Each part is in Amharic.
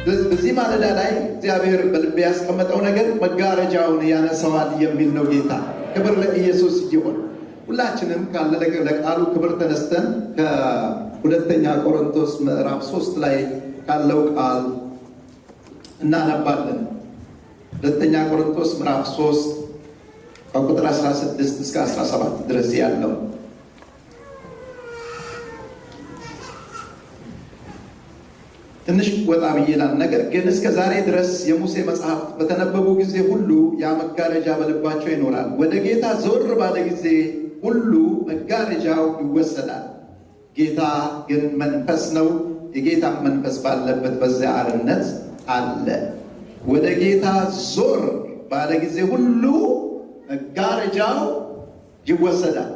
በዚህ ማለዳ ላይ እግዚአብሔር በልቤ ያስቀመጠው ነገር መጋረጃውን ያነሳዋል የሚል ነው። ጌታ ክብር ለኢየሱስ ይሁን። ሁላችንም ካለ ለቃሉ ክብር ተነስተን ከሁለተኛ ቆሮንቶስ ምዕራፍ 3 ላይ ካለው ቃል እናነባለን። ሁለተኛ ቆሮንቶስ ምዕራፍ 3 ከቁጥር 16 እስከ 17 ድረስ ያለው ትንሽ ወጣ ብዬላል። ነገር ግን እስከ ዛሬ ድረስ የሙሴ መጽሐፍት በተነበቡ ጊዜ ሁሉ ያ መጋረጃ በልባቸው ይኖራል። ወደ ጌታ ዞር ባለ ጊዜ ሁሉ መጋረጃው ይወሰዳል። ጌታ ግን መንፈስ ነው፣ የጌታ መንፈስ ባለበት በዚያ አርነት አለ። ወደ ጌታ ዞር ባለ ጊዜ ሁሉ መጋረጃው ይወሰዳል።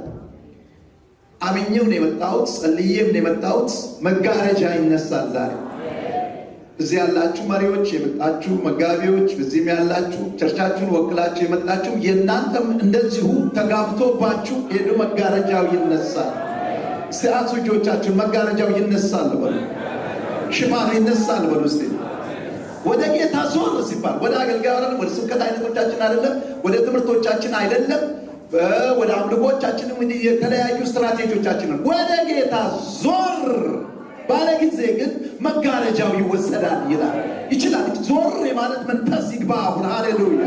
አምኜው ነው የመጣሁት፣ ጸልዬም ነው የመጣሁት። መጋረጃ ይነሳል ዛሬ። እዚህ ያላችሁ መሪዎች የመጣችሁ መጋቢዎች፣ በዚህም ያላችሁ ቸርቻችሁን ወክላችሁ የመጣችሁ የእናንተም እንደዚሁ ተጋብቶባችሁ ሄዶ መጋረጃው ይነሳል። ሲያሱ ልጆቻችሁን መጋረጃው ይነሳል በሉ፣ ሽፋኑ ይነሳል በሉ። እስቲ ወደ ጌታ ዞር ሲባል ወደ አገልጋይ ወደ ስብከት አይነቶቻችን አይደለም፣ ወደ ትምህርቶቻችን አይደለም፣ ወደ አምልኮቻችንም የተለያዩ ስትራቴጂዎቻችን ወደ ጌታ ዞር ባለ ጊዜ ግን መጋረጃው ይወሰዳል ይላል። ይችላል ዞር ማለት መንፈስ ይግባ። አሁን ሃሌሉያ።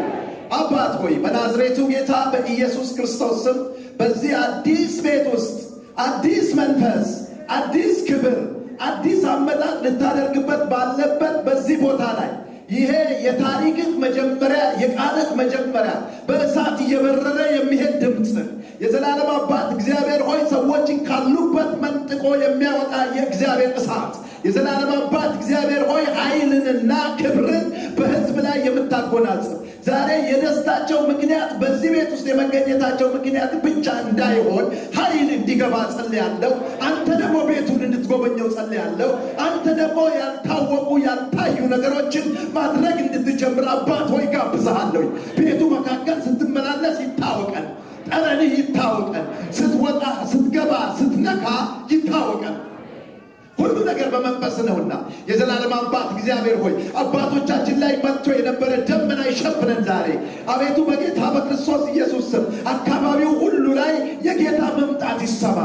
አባት ሆይ በናዝሬቱ ጌታ በኢየሱስ ክርስቶስ ስም በዚህ አዲስ ቤት ውስጥ አዲስ መንፈስ፣ አዲስ ክብር፣ አዲስ አመጣጥ ልታደርግበት ባለበት በዚህ ቦታ ላይ ይሄ የታሪክህ መጀመሪያ የቃልህ መጀመሪያ በእሳት እየበረረ የሚሄድ ድምፅ የዘላለም አባት እግዚአብሔር ሆይ ሰዎችን ካሉበት መንጥቆ የሚያወጣ የእግዚአብሔር እሳት የዘላለም አባት እግዚአብሔር ሆይ ኃይልንና ክብርን በሕዝብ ላይ የምታጎናጽፍ ዛሬ የደስታቸው ምክንያት በዚህ ቤት ውስጥ የመገኘታቸው ምክንያት ብቻ እንዳይሆን ኃይል እንዲገባ ጸልያለሁ። አንተ ደግሞ ቤቱን እንድትጎበኘው ጸልያለሁ። አንተ ደግሞ ያልታወቁ ያልታዩ ነገሮችን ማድረግ እንድትጀምር አባት ሆይ ጋብዝሃለሁ። ቤቱ መካከል ስትመላለስ ይታወቀን፣ ጠረንህ ይታወቀን፣ ስትወጣ ስትገባ ስትነካ ይታወቀን። ሁሉ ነገር በመንፈስ ነውና የዘላለም አባት እግዚአብሔር ሆይ አባቶቻችን ላይ መጥቶ የነበረ ደመና ይሸፍነን ዛሬ አቤቱ በጌታ በክርስቶስ ኢየሱስ ስም። አካባቢው ሁሉ ላይ የጌታ መምጣት ይሰማ፣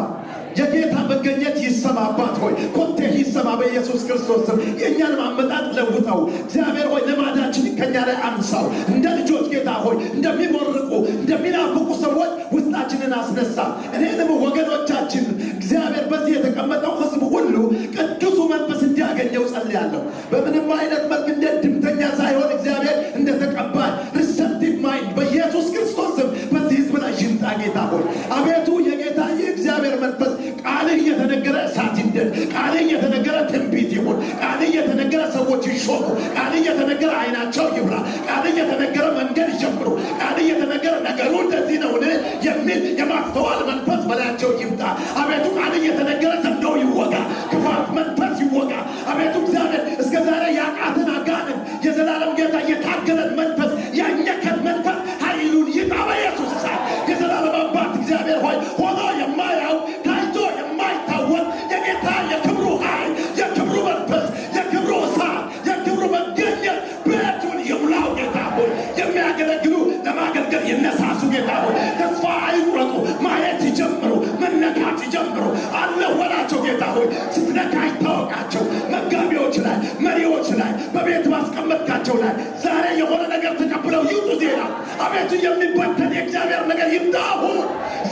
የጌታ መገኘት ይሰማ። አባት ሆይ ኮንቴህ ይሰማ በኢየሱስ ክርስቶስ ስም። የእኛን አመጣጥ ለውጠው እግዚአብሔር ሆይ ልማዳችን ከኛ ላይ አንሳው። እንደ ልጆች ጌታ ሆይ እንደሚሞርቁ እንደሚናፍቁ ሰዎች ውስጣችንን አስነሳ። እኔንም ወገኖቻችን እግዚአብሔር በዚህ የተቀመጠው ሕዝብ ሁሉ ቅዱሱ መንፈስ እንዲያገኘው ጸልያለሁ። በምንም አይነት መልክ እንደ ድምተኛ ሳይሆን እግዚአብሔር እንደተቀባይ ሪሰፕቲቭ ማይንድ በኢየሱስ ክርስቶስ ስም በዚህ ሕዝብ ላይ ይምጣ። ጌታ ሆይ አቤቱ የጌታ የእግዚአብሔር መንፈስ ቃልህ እየተነገረ እሳት ይንደድ፣ ቃልህ እየተነገረ ትንቢት ይሁን፣ ቃልህ እየተነገረ ሰዎች ይሾሙ፣ ቃልህ እየተነገረ አይናቸው ይብራ፣ ቃልህ እየተነገረ መንገድ ይጀምሩ፣ ቃልህ እየተነገረ ነገሩ እንደዚህ ነውን የሚል የማስተዋል መንፈስ በላያቸው ይምጣ። አቤቱ ቃልህ እየተነገረ ዘንዶው ይወጋ፣ ክፋት መንፈስ ይወጋ። አቤቱ እግዚአብሔር እስከ ዛሬ ያቃትን አጋንንት የዘላለም ጌታ የታገለን መንፈስ ያኘከን መንፈስ ኃይሉን ይጣ በኢየሱስ እሳት። የዘላለም አባት እግዚአብሔር ሆይ ሆኖ የማያው ታይቶ የማይታወቅ የጌታ የክብሩ ኃይል የክብሩ መንፈስ የክብሩ እሳት የክብሩ መገኘት ቤቱን ይሙላው። ጌታ ሆይ የሚያገለግሉ ለማገልገል ይነሳሱ። ጌታ ሆይ ተስፋ አይቁረጡ፣ ማየት ይጀምሩ፣ መነካት ይጀምሩ። አለ ወላቸው ጌታ ሆይ ስትነካ ይታወቃቸው። መጋቢዎች ላይ መሪዎች ላይ በቤት ማስቀመጥካቸው ላይ ዛሬ የሆነ ነገር ተቀብለው ይውጡ ዜና። አቤቱ የሚበተን የእግዚአብሔር ነገር ይምጣ አሁን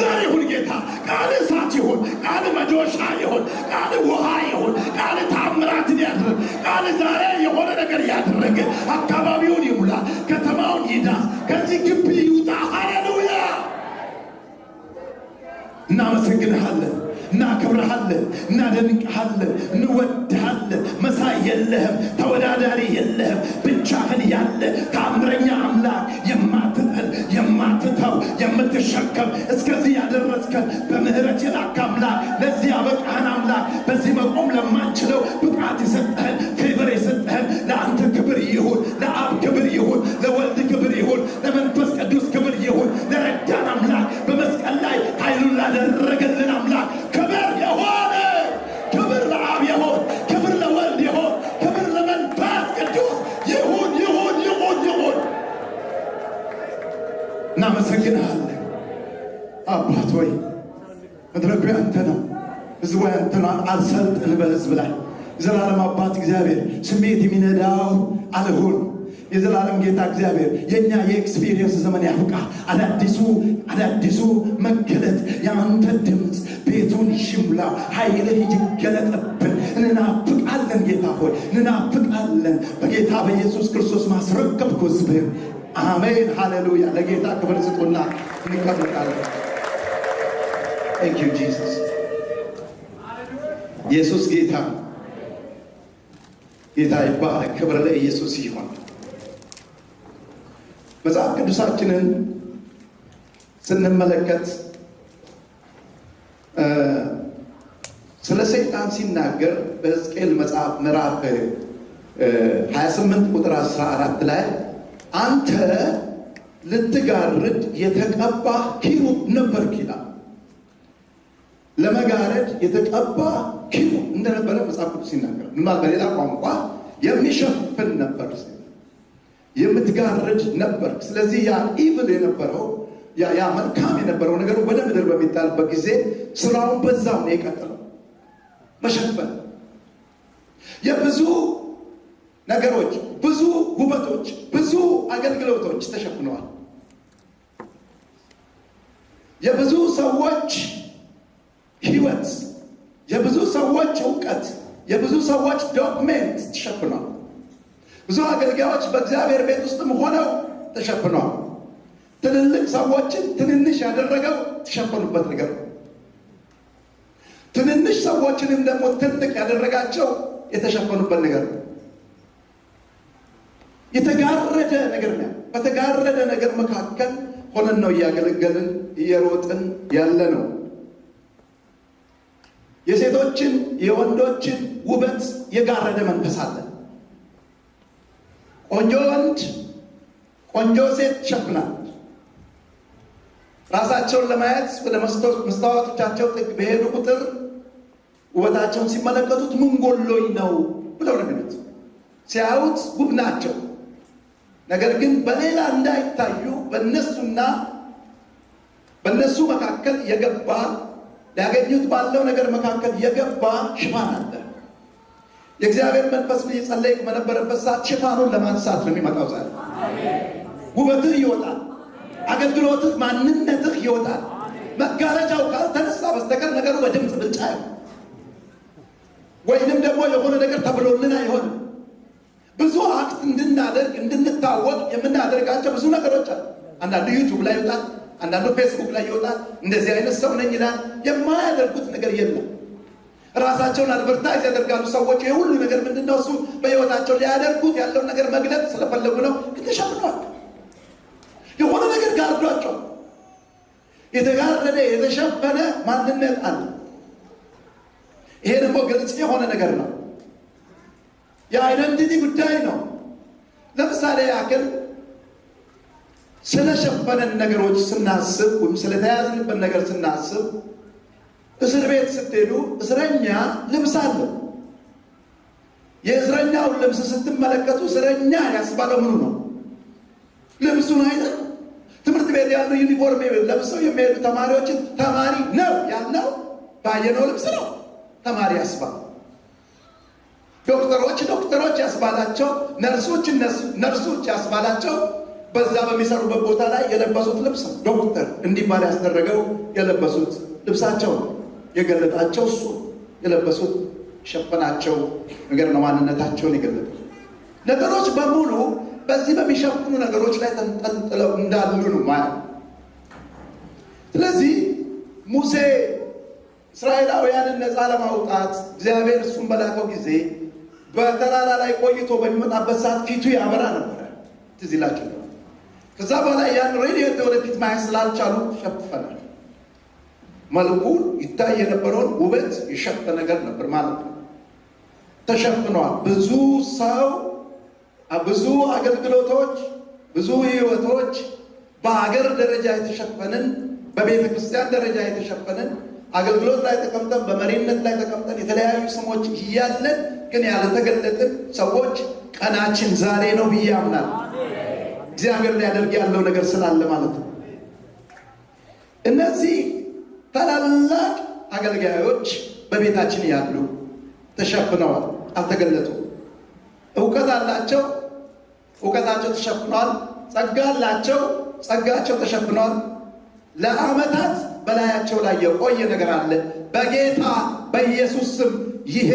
ዛሬ ሁን ጌታ። ቃል እሳት ይሁን፣ ቃል መዶሻ ይሁን፣ ቃል ውሃ ይሁን፣ ቃል ታምራትን ያድርግ። ቃል ዛሬ የሆነ ነገር ያድርግ። አካባቢውን ይሙላ፣ ከተማውን ይዳስ፣ ከዚህ ግቢ ይውጣ። ሃሌሉያ። እናመሰግንሃለን፣ እናከብረሃለን፣ እናደንቅሃለን፣ እንወድሃለን። መሳይ የለህም፣ ተወዳዳሪ የለህም። ብቻህን ያለ ታምረኛ አምላክ የማትጥል የማትተው የምትሸከም እስከዚህ ያደረስከን በምህረት የላክ አምላክ ለዚህ አበቃህን አምላክ ብቃት የሰጠህን ፌቨር የሰጠህን ለአንተ ክብር ይሁን። ለአብ ክብር ይሁን፣ ለወልድ ክብር ይሁን፣ ለመንፈስ ቅዱስ ክብር ይሁን። ለረዳን አምላክ በመስቀል ላይ ኃይሉን ላደረገልን አምላክ ክብር የሆነ ክብር ለአብ ይሁን፣ ክብር ለወልድ ይሁን፣ ክብር ለመንፈስ ቅዱስ ይሁን ይሁን ይሁን ይሁን። እናመሰግንሃለን አባት ሆይ፣ መድረኩ ያንተ ነው፣ ህዝቡ ያንተ ነው። አልሰልጥን በህዝብ ላይ የዘላለም አባት እግዚአብሔር ስሜት የሚነዳው አልሁን። የዘላለም ጌታ እግዚአብሔር የኛ የኤክስፒሪየንስ ዘመን ያብቃ። አዳዲሱ መገለጥ የአንተ ድምፅ ቤቱን ይሙላው፣ ኃይልህ ይገለጥብን። እንናፍቃለን ጌታ ሆይ እንናፍቃለን። በጌታ በኢየሱስ ክርስቶስ ማስረከብኩ ህዝብህን። አሜን ሃሌሉያ። ለጌታ ክብር ስጡና እንቀመጣለን። Thank you Jesus። ኢየሱስ ጌታ ይባረክ። ክብር ለኢየሱስ ይሁን። መጽሐፍ ቅዱሳችንን ስንመለከት ስለ ሰይጣን ሲናገር በሕዝቅኤል መጽሐፍ ምዕራፍ 28 ቁጥር 14 ላይ አንተ ልትጋርድ የተቀባ ኪሩብ ነበርክ ይላል። ለመጋረድ የተቀባ ኪሩብ እንደነበረ መጽሐፍ ቅዱስ ሲናገር ምናል በሌላ ቋንቋ የሚሸፍን ነበር፣ የምትጋርድ ነበር። ስለዚህ ያ ኢቭል የነበረው ያ መልካም የነበረው ነገሩ ወደ ምድር በሚጣልበት ጊዜ ስራውን በዛው ነው የቀጠለው። መሸፈን የብዙ ነገሮች፣ ብዙ ውበቶች፣ ብዙ አገልግሎቶች ተሸፍነዋል። የብዙ ሰዎች ህይወት፣ የብዙ ሰዎች እውቀት፣ የብዙ ሰዎች ዶክሜንት ተሸፍኗል። ብዙ አገልጋዮች በእግዚአብሔር ቤት ውስጥም ሆነው ተሸፍኗል። ትልልቅ ሰዎችን ትንንሽ ያደረገው ተሸፈኑበት ነገር ነው። ትንንሽ ሰዎችንም ደግሞ ትልቅ ያደረጋቸው የተሸፈኑበት ነገር ነው። የተጋረደ ነገር ነው። በተጋረደ ነገር መካከል ሆነን ነው እያገለገልን እየሮጥን ያለ ነው። የሴቶችን የወንዶችን ውበት የጋረደ መንፈስ አለ። ቆንጆ ወንድ ቆንጆ ሴት ትሸፍናለች። ራሳቸውን ለማየት ወደ መስታወቶቻቸው ጥግ በሄዱ ቁጥር ውበታቸውን ሲመለከቱት ምን ጎሎኝ ነው ብለው ነው የሚሉት። ሲያዩት ውብ ናቸው። ነገር ግን በሌላ እንዳይታዩ በእነሱና በእነሱ መካከል የገባ ሊያገኙት ባለው ነገር መካከል የገባ ሽፋን አለ። የእግዚአብሔር መንፈስ እየጸለይኩ በነበረበት ሰዓት ሽፋኑን ለማንሳት ነው የሚመጣው። ዛሬ ውበትህ ይወጣል። አገልግሎትህ፣ ማንነትህ ይወጣል። መጋረጃው ካልተነሳ በስተቀር ነገሩ በድምፅ ብልጫ አይሆን፣ ወይንም ደግሞ የሆነ ነገር ተብሎልን አይሆንም። ብዙ አክት እንድናደርግ እንድንታወቅ የምናደርጋቸው ብዙ ነገሮች አሉ። አንዳንዱ ዩቱብ ላይ ይወጣል፣ አንዳንዱ ፌስቡክ ላይ ይወጣል። እንደዚህ አይነት ሰው ነኝ ይላል። የማያደርጉት ነገር የለም። ራሳቸውን አድቨርታይዝ ያደርጋሉ ሰዎች። የሁሉ ነገር ምንድነው? እሱ በህይወታቸው ሊያደርጉት ያለውን ነገር መግለጽ ስለፈለጉ ነው። ግን ተሸፍነዋል። የሆነ ነገር ጋርዷቸው የተጋረደ የተሸፈነ ማንነት አለ። ይሄ ደግሞ ግልጽ የሆነ ነገር ነው። የአይደንቲቲ ጉዳይ ነው። ለምሳሌ ያክል ስለሸፈነን ነገሮች ስናስብ ወይም ስለተያዝንበት ነገር ስናስብ፣ እስር ቤት ስትሄዱ እስረኛ ልብስ አለው። የእስረኛውን ልብስ ስትመለከቱ እስረኛ ያስባለው ምኑ ነው? ልብሱን አይደል? ትምህርት ቤት ያሉ ዩኒፎርም ለብሰው የሚሄዱ ተማሪዎችን ተማሪ ነው ያልነው ባየነው ልብስ ነው ተማሪ ያስባል። ዶክተሮች ያስባላቸው፣ ነርሶች ያስባላቸው በዛ በሚሰሩበት ቦታ ላይ የለበሱት ልብስ ነው። ዶክተር እንዲባል ያስደረገው የለበሱት ልብሳቸው ነው። የገለጣቸው እሱ የለበሱት ሸፈናቸው ነገር ነው። ማንነታቸውን የገለጡ ነገሮች በሙሉ በዚህ በሚሸፍኑ ነገሮች ላይ ተንጠልጥለው እንዳሉ ነው ማለት። ስለዚህ ሙሴ እስራኤላውያንን ነፃ ለማውጣት እግዚአብሔር እሱን በላከው ጊዜ በተራራ ላይ ቆይቶ በሚመጣበት ሰዓት ፊቱ ያበራ ነበር። ትዝ ይላችሁ። ከዛ በኋላ ያን ሬዲዮት ወደፊት ማየት ስላልቻሉ ሸፍፈናል። መልኩ ይታይ የነበረውን ውበት የሸፈነ ነገር ነበር ማለት ነው። ተሸፍኗል። ብዙ ሰው፣ ብዙ አገልግሎቶች፣ ብዙ ህይወቶች በሀገር ደረጃ የተሸፈንን፣ በቤተ ክርስቲያን ደረጃ የተሸፈንን፣ አገልግሎት ላይ ተቀምጠን፣ በመሪነት ላይ ተቀምጠን የተለያዩ ስሞች እያለን ግን ያልተገለጥን ሰዎች ቀናችን ዛሬ ነው ብዬ አምናለሁ። እግዚአብሔር ሊያደርግ ያለው ነገር ስላለ ማለት ነው። እነዚህ ታላላቅ አገልጋዮች በቤታችን ያሉ ተሸፍነዋል፣ አልተገለጡም። እውቀት አላቸው፣ እውቀታቸው ተሸፍኗል። ጸጋ አላቸው፣ ጸጋቸው ተሸፍኗል። ለዓመታት በላያቸው ላይ የቆየ ነገር አለ። በጌታ በኢየሱስ ስም ይሄ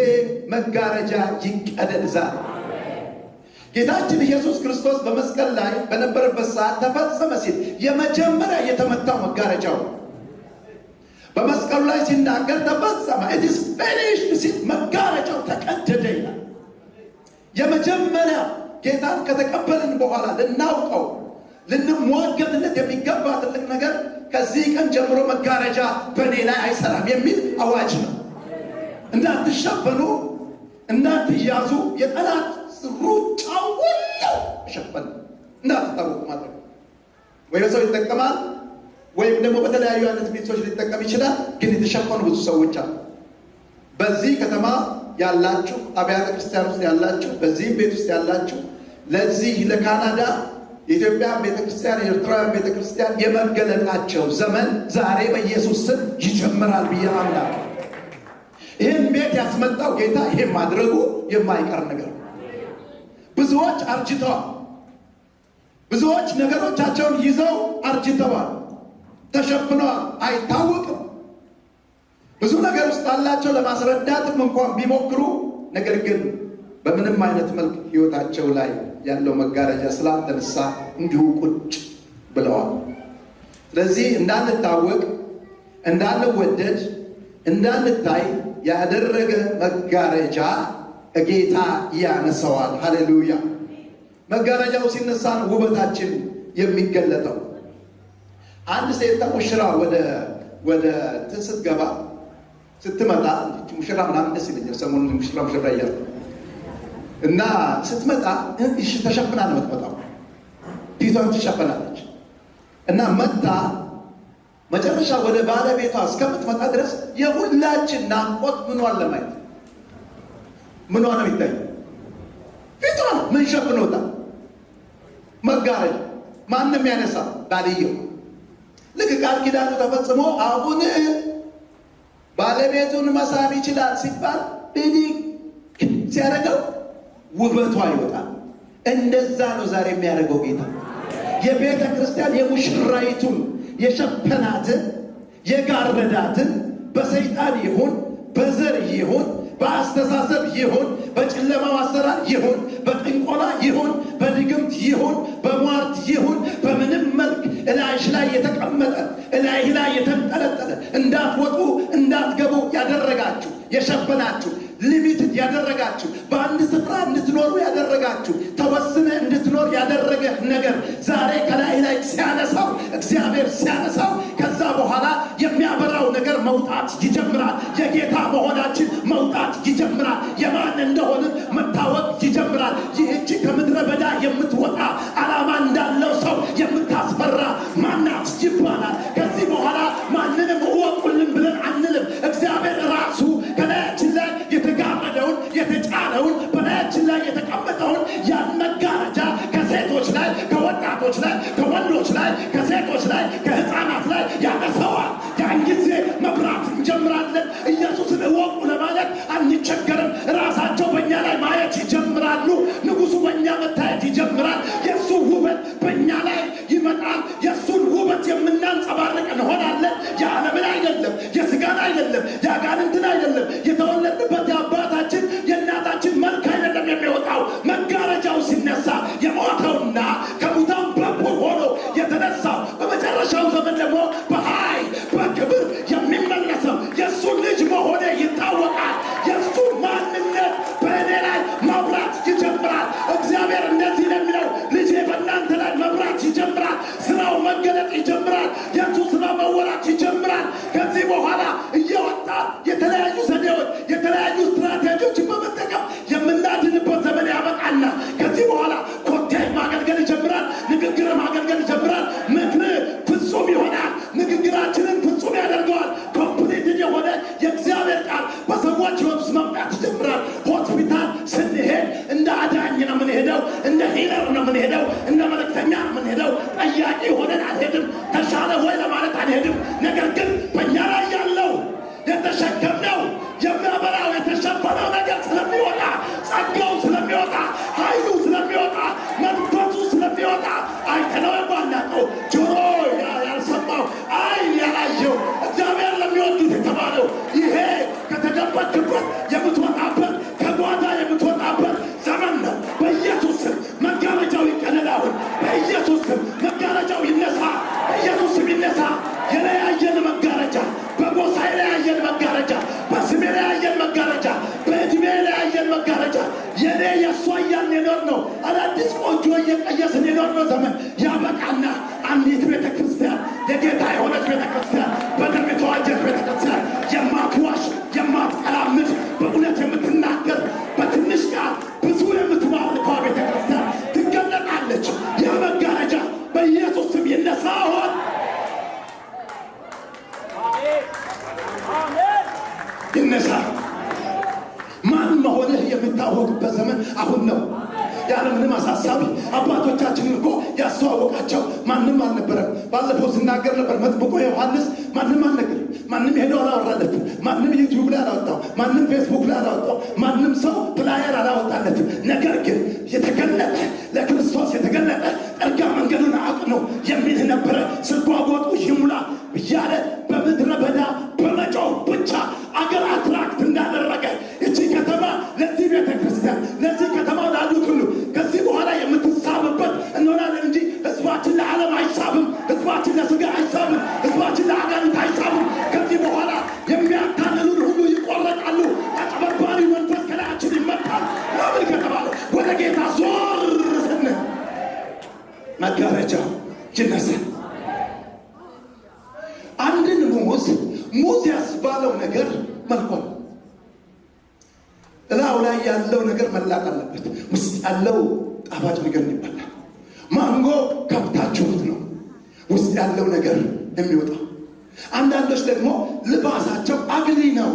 መጋረጃ ይቀደድ ዛሬ። ጌታችን ኢየሱስ ክርስቶስ በመስቀል ላይ በነበረበት ሰዓት ተፈጸመ ሲል የመጀመሪያ የተመታው መጋረጃው በመስቀሉ ላይ ሲናገር ተፈጸመ it is finished ሲል መጋረጃው ተቀደደ ይላል። የመጀመሪያ ጌታን ከተቀበልን በኋላ ልናውቀው ልንሟገትለት የሚገባ ትልቅ ነገር ከዚህ ቀን ጀምሮ መጋረጃ በእኔ ላይ አይሰራም የሚል አዋጅ ነው። እንዳትሸፈኑ፣ እንዳትያዙ፣ የጠላት ሩጫው ሁሉ ተሸፈኑ እንዳትታወቁ ማድረግ ወይ ሰው ይጠቀማል ወይም ደግሞ በተለያዩ አይነት ቤቶች ሊጠቀም ይችላል። ግን የተሸፈኑ ብዙ ሰዎች አሉ። በዚህ ከተማ ያላችሁ፣ አብያተ ክርስቲያን ውስጥ ያላችሁ፣ በዚህ ቤት ውስጥ ያላችሁ፣ ለዚህ ለካናዳ የኢትዮጵያ ቤተክርስቲያን፣ የኤርትራውያን ቤተክርስቲያን የመገለጣቸው ዘመን ዛሬ በኢየሱስ ስም ይጀምራል ብዬ አምናለሁ። ይህን ቤት ያስመጣው ጌታ ይሄን ማድረጉ የማይቀር ነገር ነው። ብዙዎች አርጅተዋል። ብዙዎች ነገሮቻቸውን ይዘው አርጅተዋል፣ ተሸፍነዋል፣ አይታወቅም። ብዙ ነገር ውስጥ አላቸው ለማስረዳትም እንኳን ቢሞክሩ፣ ነገር ግን በምንም አይነት መልክ ህይወታቸው ላይ ያለው መጋረጃ ስላልተነሳ እንዲሁ ቁጭ ብለዋል። ስለዚህ እንዳንታወቅ፣ እንዳንወደድ፣ እንዳንታይ ያደረገ መጋረጃ ጌታ ያነሳዋል። ሃሌሉያ! መጋረጃው ሲነሳ ነው ውበታችን የሚገለጠው። አንድ ሴት ሙሽራ ወደ ስትገባ ስትመጣ ሙሽራ ምናምን ደስ ይለኛል። ሰሞኑን ሙሽራ እያለ እና ስትመጣ እሺ ተሸፍና ነው የምትመጣው። ፊቷን ትሸፈናለች እና መጣ መጨረሻ ወደ ባለቤቷ እስከምትመጣ ድረስ የሁላችን ናፍቆት ምኗን ለማየት ምኗ ነው ይታይ? ፊቷ ነው። ምን ሸፍኖታል? መጋረጃ። ማንም ያነሳ ባልየው። ልክ ቃል ኪዳኑ ተፈጽሞ አሁን ባለቤቱን መሳብ ይችላል ሲባል ሲያደርገው ውበቷ ይወጣል። እንደዛ ነው ዛሬ የሚያደርገው ጌታ። የቤተ ክርስቲያን የሙሽራይቱን የሸፈናትን የጋረዳትን በሰይጣን ይሁን በዘር ይሁን በአስተሳሰብ ይሁን በጨለማው አሰራር ይሁን በጥንቆላ ይሁን በድግምት ይሁን በሟርት ይሁን በምንም መልክ እላይሽ ላይ የተቀመጠ እላይህ ላይ የተንጠለጠለ እንዳትወጡ እንዳትገቡ ያደረጋችሁ የሸፈናችሁ ሊሚትድ ያደረጋችሁ በአንድ ስፍራ እንድትኖሩ ያደረጋችሁ ተወስነ እንድትኖር ያደረገ ነገር ዛሬ ከላይ ላይ ሲያነሳው እግዚአብሔር ሲያነሳው ከዛ በኋላ የሚያበራው ነገር መውጣት ይጀምራል። የጌታ መሆናችን መውጣት ይጀምራል። የማን እንደሆነ መታወቅ ይጀምራል። ይህች ከምድረ በዳ የምትወጣ ዓላማ እንዳለው ሰው የምታስፈራ ማናት ይባላል። ከዚህ በኋላ ማንንም እወቁልን ብለን አንልም። እግዚአብሔር ራሱ ከላያችን ላይ የተጋረደውን የተጫነውን በላያችን ላይ የተቀመጠውን ያን መጋረጃ ከሴቶች ላይ ከወጣቶች ላይ ከወንዶች ላይ ከሴቶች ላይ ከህፃናት ላይ ያነሰዋል። ያን ጊዜ መብራት እንጀምራለን። ኢየሱስን እወቁ ለማለት አንቸገርም። ራሳቸው በእኛ ላይ ማየት ይጀምራሉ። ንጉሱ በእኛ መታየት ይጀምራል። የእሱ ውበት በእኛ ላይ ይመጣል። የእሱን ውበት የምናንጸባርቅ እንሆናለን። የዓለምን አይደለም፣ የስጋን አይደለም፣ የአጋንንትን አይደለም፣ የተወለድንበት የአባታችን የእናታችን መልክ አይደለም የሚወጣው። መጋረጃው ሲነሳ የሞተውና ከሙታን በኩር ሆኖ የተነሳው በመጨረሻው ዘመን ደግሞ በኃይል በክብር የሚመለሰው የእሱ ልጅ መሆኔ ይታወቃል። የእሱ ማንነት በእኔ ላይ መብራት ይጀምራል። እግዚአብሔር እንደዚህ ለሚለው ልጄ በእናንተ ላይ መብራት ይጀምራል። ስራው መገለጥ ይጀምራል። የእሱ ስራ መወራት ይጀምራል። ከዚህ በኋላ እየወጣ የተለያዩ ዘዴዎች የተለያዩ ስትራቴጂዎችን በመጠቀም ከተጠበቅበት የምትወጣበት ከጓዳ የምትወጣበት ዘመን ነው። በኢየሱስ ስም መጋረጃው ይቀለል። አሁን በኢየሱስ ስም መጋረጃው ይነሳ። በኢየሱስ ስም ይነሳ። የለያየን መጋረጃ፣ በጎሳ የለያየን መጋረጃ፣ በስሜ የለያየን መጋረጃ፣ በዕድሜ የለያየን መጋረጃ የኔ የእሷ እያልን የኖር ነው አዳዲስ ቆንጆ እየቀየስን የኖር ነው ዘመን ያበቃና አንዲት ቤተክርስቲያን የጌታ የሆነች ቤተክርስቲያን በደም የተዋጀች ቤተክርስቲያን የማትዋሽ የማትቀላምድ በእውነት የምትናገር በትንሽ ቃል ብዙ የምትባርከዋ ቤተክርስቲያን ትገለጣለች። ያ መጋረጃ በኢየሱስ ስም ይነሳ። አሁን ይነሳ። ማን መሆንህ የሚታወቅበት ዘመን አሁን ነው። ያለምንም አሳሳቢ አባቶቻችንን እኮ ያስተዋወቃቸው ማንም አልነበረም። ባለፈው ስናገር ነበር። መጥምቁ ዮሐንስ ማንም አልነገረም። ማንም ሄዶ አላወራለትም። ማንም ዩቲዩብ ላይ አላወጣው። ማንም ፌስቡክ ላይ አላወጣው። ማንም ሰው ፕላየር አላወጣለትም። ነገር ግን የተገለጠ ለክርስቶስ የተገለጠ ጠርጋ መንገዱን አቅኖ የሚል ነበረ። ስርጓጎጡ ይሙላ እያለ በምድረ በዳ በመጮህ ብቻ አገር አትራክት እንዳደረገ እቺ ከተማ ለዚህ ቤተ ክርስቲያን ለዚህ ከተማ ላሉት ሁሉ ከዚህ በኋላ የምትሳብበት እንሆናለን እንጂ ህዝባችን ለዓለም አይሳብም። ህዝባችን ለስጋ አይሳብም። ህዝባችን ለአጋንንት አይሳብም። ከዚህ በኋላ የሚያታልሉን ሁሉ ይቆረጣሉ። አጭበርባሪ መንፈስ ከላያችን ይመታል። ለምን ከተባለ ወደ ጌታ ዞር ስንል መጋረጃ ይነሳል። አንድን ሙዝ ያስባለው ነገር መልኳል እላው ላይ ያለው ነገር መላቅ አለበት። ውስጥ ያለው ጣፋጭ ነገር ይባላል። ማንጎ ከብታችሁት ነው ውስጥ ያለው ነገር የሚወጣው። አንዳንዶች ደግሞ ልባሳቸው አግሊ ነው፣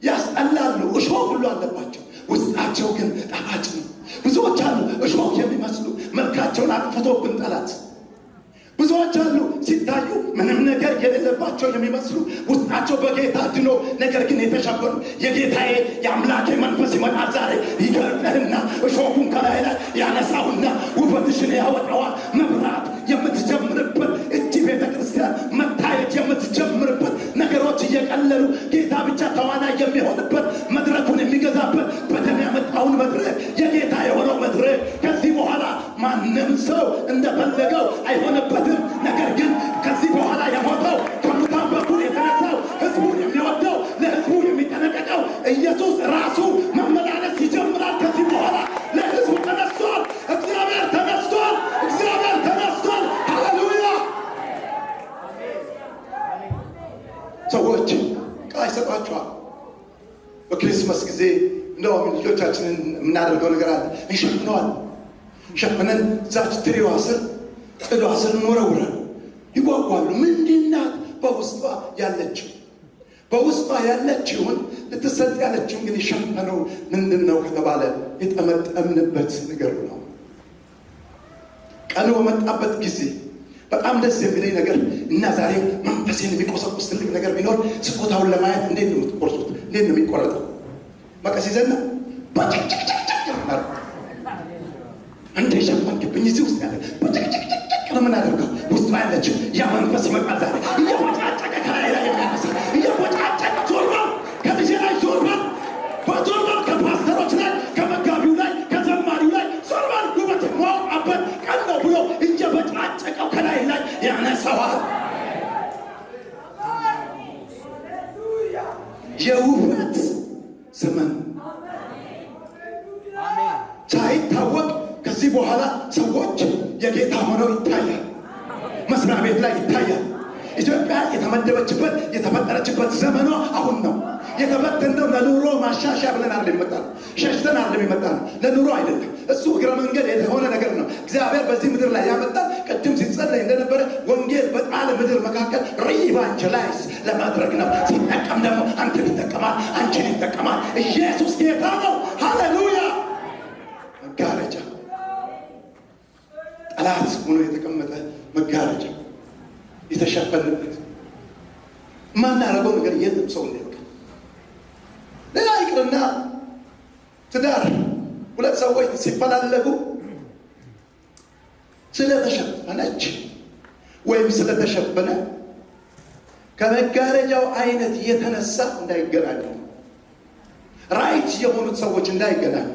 ያስጠላሉ፣ እሾህ ሁሉ አለባቸው። ውስጣቸው ግን ጣፋጭ ነው። ብዙዎች አሉ እሾህ የሚመስሉ መልካቸውን አጥፍቶብን ጠላት። ብዙዎች አሉ ሲታዩ ምንም ነገር የሌለባቸው የሚመስሉ ውስጣቸው በጌታ ድኖ ነገር ግን የተሸፈኑ። የጌታዬ የአምላኬ መንፈስ ይመጣል ዛሬ ይገልጥህና እሾኩን ከላይ ላይ ያነሳውና ውበትሽን ያወጣዋል። መብራት የምትጀምርበት እጅ ቤተ ክርስቲያን መታየት የምትጀምርበት ነገሮች እየቀለሉ ጌታ ብቻ ተዋናይ የሚሆንበት መድረኩን የሚገዛበት በደም ያመጣውን መድረክ የጌታ የሆነው መድረክ ከዚህ በኋላ ማንም ሰው እንደፈለገው አይሆንበትም። ነገር ግን ከዚህ በኋላ የሞተው ከሙታን በኩል የተነሳው ህዝቡን የሚወደው ለህዝቡ የሚጠነቀቀው ኢየሱስ ራሱ መመላለስ ይጀምራል። ከዚህ በኋላ ለህዝቡ ተነስቷል። እግዚአብሔር ተነስቷል። እግዚአብሔር ተነስቷል። ሃሌሉያ። ሰዎች ዕቃ ይሰጧቸዋል። በክሪስማስ ጊዜ እንደውም ልጆቻችንን የምናደርገው ነገር አለ። እንሸፍነዋል። ሸፍነን እዛች ትሪዋ ስር ጥዷ ስር እንወረውራል። ይጓጓሉ። ምንድናት በውስጧ ያለችው? በውስጧ ያለችውን ልትሰጥ ያለችው እንግዲህ ሸፈነው ምንድን ነው ከተባለ የጠመጠምንበት ነገር ነው። ቀኑ በመጣበት ጊዜ በጣም ደስ የሚለኝ ነገር እና ዛሬ መንፈሴን የሚቆሰቁስ ትልቅ ነገር ቢኖር ስጦታውን ለማየት እንዴት ነው የምትቆርጡት? እንዴት ነው የሚቆረጠው? መቀስ ይዘና በጭቅጭቅጭቅ ነው እንደ ሸፈንክብኝ እዚህ ውስጥ ያለ በጭቅጭቅጭቅ ነው የምናደርገው። ውስጡ ያለችው ያ መንፈስ ይመጣል ዛሬ እየቦጫጨቀ ከላይ ላይ የሚያነሳ እየቦጫጨቀ ዞርበል ከልጄ ላይ ዞርበል በዞርበል ከፓስተሮች ላይ ከመጋቢው ላይ ከዘማሪው ላይ ዞርበል ውበት ማወጣበት ቀን ነው ብሎ እየቦጫጨቀው ከላይ ላይ ያነሳዋል። የውበት ዘመን ሳይታወቅ ከዚህ በኋላ ሰዎች የጌታ ሆነው ይታያል። መስሪያ ቤት ላይ ይታያል። ኢትዮጵያ የተመደበችበት የተፈጠረችበት ዘመኗ አሁን ነው። የተፈተነው ለኑሮ ማሻሻያ ብለን አለ ይመጣል። ሸሽተን አለ ይመጣል። ለኑሮ አይደለም። እሱ እግረ መንገድ የሆነ ነገር ነው። እግዚአብሔር በዚህ ምድር ላይ ያመጣል። ቅድም ሲጸለይ እንደነበረ ወንጌል በጣለ ምድር መካከል ሪቫንጀላይዝ ለማድረግ ነው። ሲጠቀም ደግሞ አንተን ይጠቀማል፣ አንቺን ይጠቀማል። ኢየሱስ ጌታ ነው። ሃሌሉያ። መጋረጃ ጠላት ሆኖ የተቀመጠ መጋረጃ የተሸፈንበት ማናረገው ነገር የለም። ሰው እንዲያውቅ ሌላ ይቅርና ትዳር ሁለት ሰዎች ሲፈላለጉ ስለተሸፈነች ወይም ስለተሸፈነ ከመጋረጃው አይነት የተነሳ እንዳይገናኙ ራይት የሆኑት ሰዎች እንዳይገናኙ።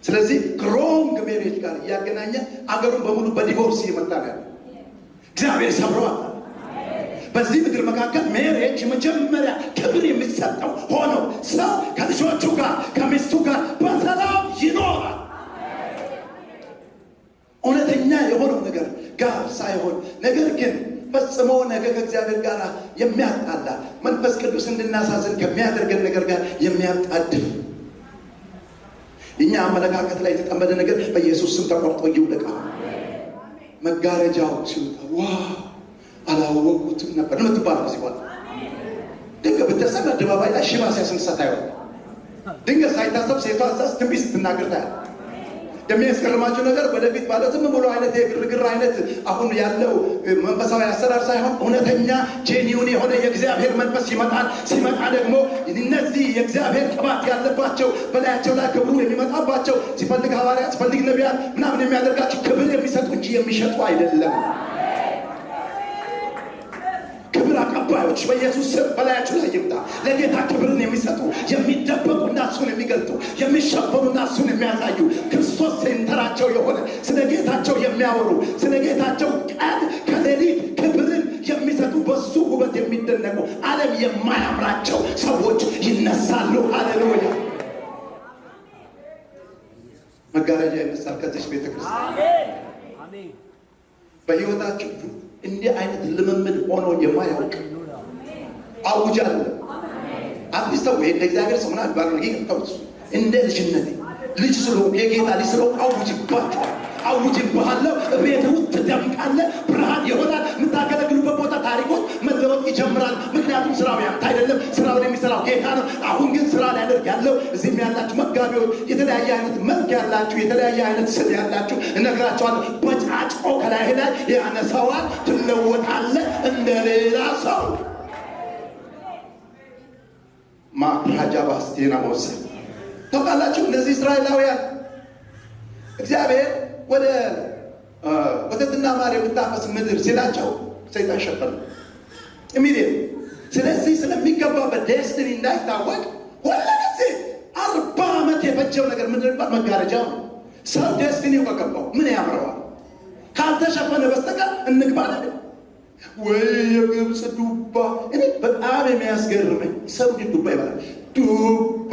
ስለዚህ ከሮንግ ሜሬጅ ጋር እያገናኘ አገሩን በሙሉ በዲቮርስ እየመጣ ነው። እግዚአብሔር ሰብረዋል። በዚህ ምድር መካከል ሜሬጅ መጀመሪያ ክብር የሚሰጠው ሆኖ ሰው ከልጆቹ ጋር ከሚስቱ ጋር በሰላም ይኖራል። እውነተኛ የሆነው ነገር ጋር ሳይሆን ነገር ግን ፈጽሞ ነገ ከእግዚአብሔር ጋር የሚያጣላ መንፈስ ቅዱስ እንድናሳዝን ከሚያደርገን ነገር ጋር የሚያጣድፍ እኛ አመለካከት ላይ የተጠመደ ነገር በኢየሱስ ስም ተቆርጦ ይውደቃ። መጋረጃው ሲወጣ ዋው አላወቁትም ነበር ለምትባል ጊዜ በኋላ ድንገት ብትሰማ አደባባይ ላይ ሽባ ሲያስነሳት አይወጣ። ድንገት ሳይታሰብ ሴቷ እዛስ ትንቢት ስትናገር ታያል። የሚያስገርማቸው ነገር ወደፊት ማለት ዝም ብሎ አይነት የግርግር አይነት አሁን ያለው መንፈሳዊ አሰራር ሳይሆን እውነተኛ ጄኒውን የሆነ የእግዚአብሔር መንፈስ ይመጣል። ሲመጣ ደግሞ እነዚህ የእግዚአብሔር ቅባት ያለባቸው በላያቸው ላይ ክብሩ የሚመጣባቸው ሲፈልግ ሐዋርያት ሲፈልግ ነቢያት ምናምን የሚያደርጋቸው ክብር የሚሰጡ እንጂ የሚሸጡ አይደለም። ክብር አቀባዮች በኢየሱስ ስም በላያችሁ ላይ ይምጣ። ለጌታ ክብርን የሚሰጡ የሚደበቁና እሱን የሚገልጡ የሚሸፈኑና እሱን የሚያሳዩ ክርስቶስ ሴንተራቸው የሆነ ስለ ጌታቸው የሚያወሩ ስለ ጌታቸው ቀን ከሌሊት ክብርን የሚሰጡ በሱ ውበት የሚደነቁ ዓለም የማያምራቸው ሰዎች ይነሳሉ። ሃሌሉያ! መጋረጃ ይነሳል ከዚህ ቤተክርስቲያን። በሕይወታችሁ እንዲህ አይነት ልምምድ ሆኖ የማያውቅ አውጃለሁ። አዲስ ሰው የእግዚአብሔር ሰው ምናምን ባለው ይገርታውስ እንደ ልጅነቴ ልጅ ስለሆንኩ የጌታ ልጅ ስለሆንኩ አውጅባችኋል። አውጅብሃለሁ። ቤት ውስጥ ትደምቃለህ፣ ብርሃን ይሆናል። የምታገለግሉበት ቦታ ታሪኮች መለወጥ ይጀምራል። ምክንያቱም ስራው ያንተ አይደለም፣ ስራውን የሚሰራው ጌታ ነው። አሁን ግን ስራ ሊያደርግ ያለው እዚህም ያላችሁ መጋቢዎች፣ የተለያየ አይነት መልክ ያላችሁ፣ የተለያየ አይነት ስም ያላችሁ እነግራችኋለሁ። በጫጭቆ ከላይ ላይ ያነሳዋል። ትለወጣለህ እንደ ሌላ ሰው። ማራጃ ባስቴና መወሰን ታውቃላችሁ። እነዚህ እስራኤላውያን እግዚአብሔር ወደ ወተትና ማር የምታፈስ ምድር ሲላቸው ሰይጣን ሸፈነ ኢሚዲየት። ስለዚህ ስለሚገባበት ዴስቲኒ እንዳይታወቅ ሁልጊዜ 40 ዓመት የፈጀው ነገር ምንድን ነው? መጋረጃው ነው። ሰው ዴስቲኒው ከገባው ምን ያምረዋል? ካልተሸፈነ በስተቀር እንግባለን ወይ የግብፅ ዱባ። እኔ በጣም የሚያስገርመኝ ሰው ዱባ ይባላል። ዱባ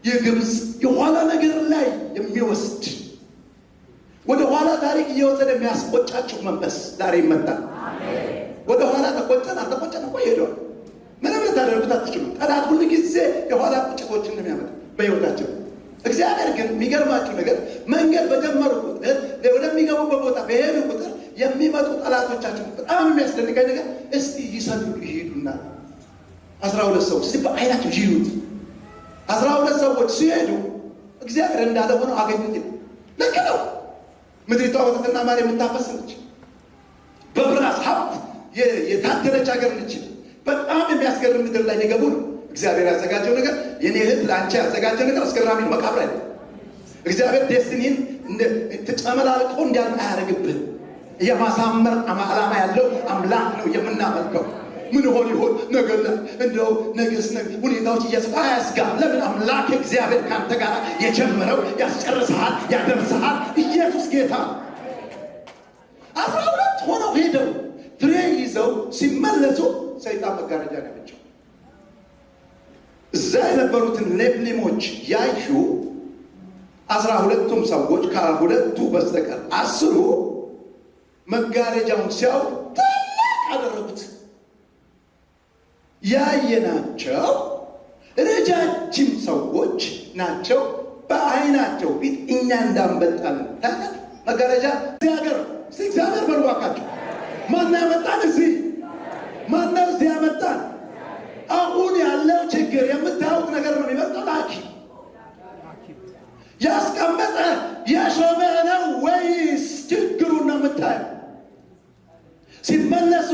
የግብፅ የኋላ ነገር ላይ የሚወስድ ወደ ኋላ ታሪክ እየወሰደ የሚያስቆጫችሁ መንፈስ ዛሬ ይመጣል። ወደ ኋላ ተቆጨን አልተቆጨን እኮ ሄዷል። ምንም ልታደርጉት አትችሉም። ጠላት ሁሉ ጊዜ የኋላ ቁጭቶችን ነው የሚያመጣ በሕይወታቸው። እግዚአብሔር ግን የሚገርማችሁ ነገር መንገድ በጀመሩ ቁጥር ወደሚገቡበት ቦታ በሄዱ ቁጥር የሚመጡ ጠላቶቻቸው በጣም የሚያስደንቀኝ ነገር እስቲ ይሰግዱ ይሄዱና 12 ሰዎች እስቲ በአይናቸው ይዩት። 12 ሰዎች ሲሄዱ እግዚአብሔር እንዳለ ሆነው አገኙት። ልክ ነው። ምድሪቷ ወተትና ማር የምታፈስ ነች። በብራስ ሀብት የታደለች ሀገር ነች። በጣም የሚያስገርም ምድር ላይ የገቡ ነው። እግዚአብሔር ያዘጋጀው ነገር የኔ እህት ለአንቺ ያዘጋጀው ነገር አስገራሚ ነው። መቃብር አይደለም። እግዚአብሔር ዴስቲኒን ተጨመላልቆ እንዲያልቅ አያደርግብህም። የማሳመር ዓላማ ያለው አምላክ ነው የምናመልከው። ምን ይሆን ነገር እንደው ነገስ ሁኔታዎች አያስጋ። ለምን አምላክ እግዚአብሔር ካንተ ጋር የጀመረው ያስጨርሰሃል፣ ያደርሰሃል። ኢየሱስ ጌታ። 12 ሆነው ሄደው ፍሬ ይዘው ሲመለሱ ሰይጣን መጋረጃ ነው ያመጣው። እዛ የነበሩትን ሌብሊሞች ያዩ 12ቱም ሰዎች ከሁለቱ በስተቀር 10 መጋረጃውን ሲያው ታላቅ አደረጉት። ያየናቸው ረጃጅም ሰዎች ናቸው። በአይናቸው ፊት እኛ እንዳንበጣለን። ታዲያ መጋረጃ እዚህ ሀገር እግዚአብሔር በርባካቸው ማን ያመጣን? እዚህ ማን እዚህ ያመጣን? አሁን ያለው ችግር የምታዩት ነገር ነው የሚመጣው። ላኪ ያስቀመጠ የሾመ ነው ወይስ ችግሩን ነው የምታየው? ሲመለሱ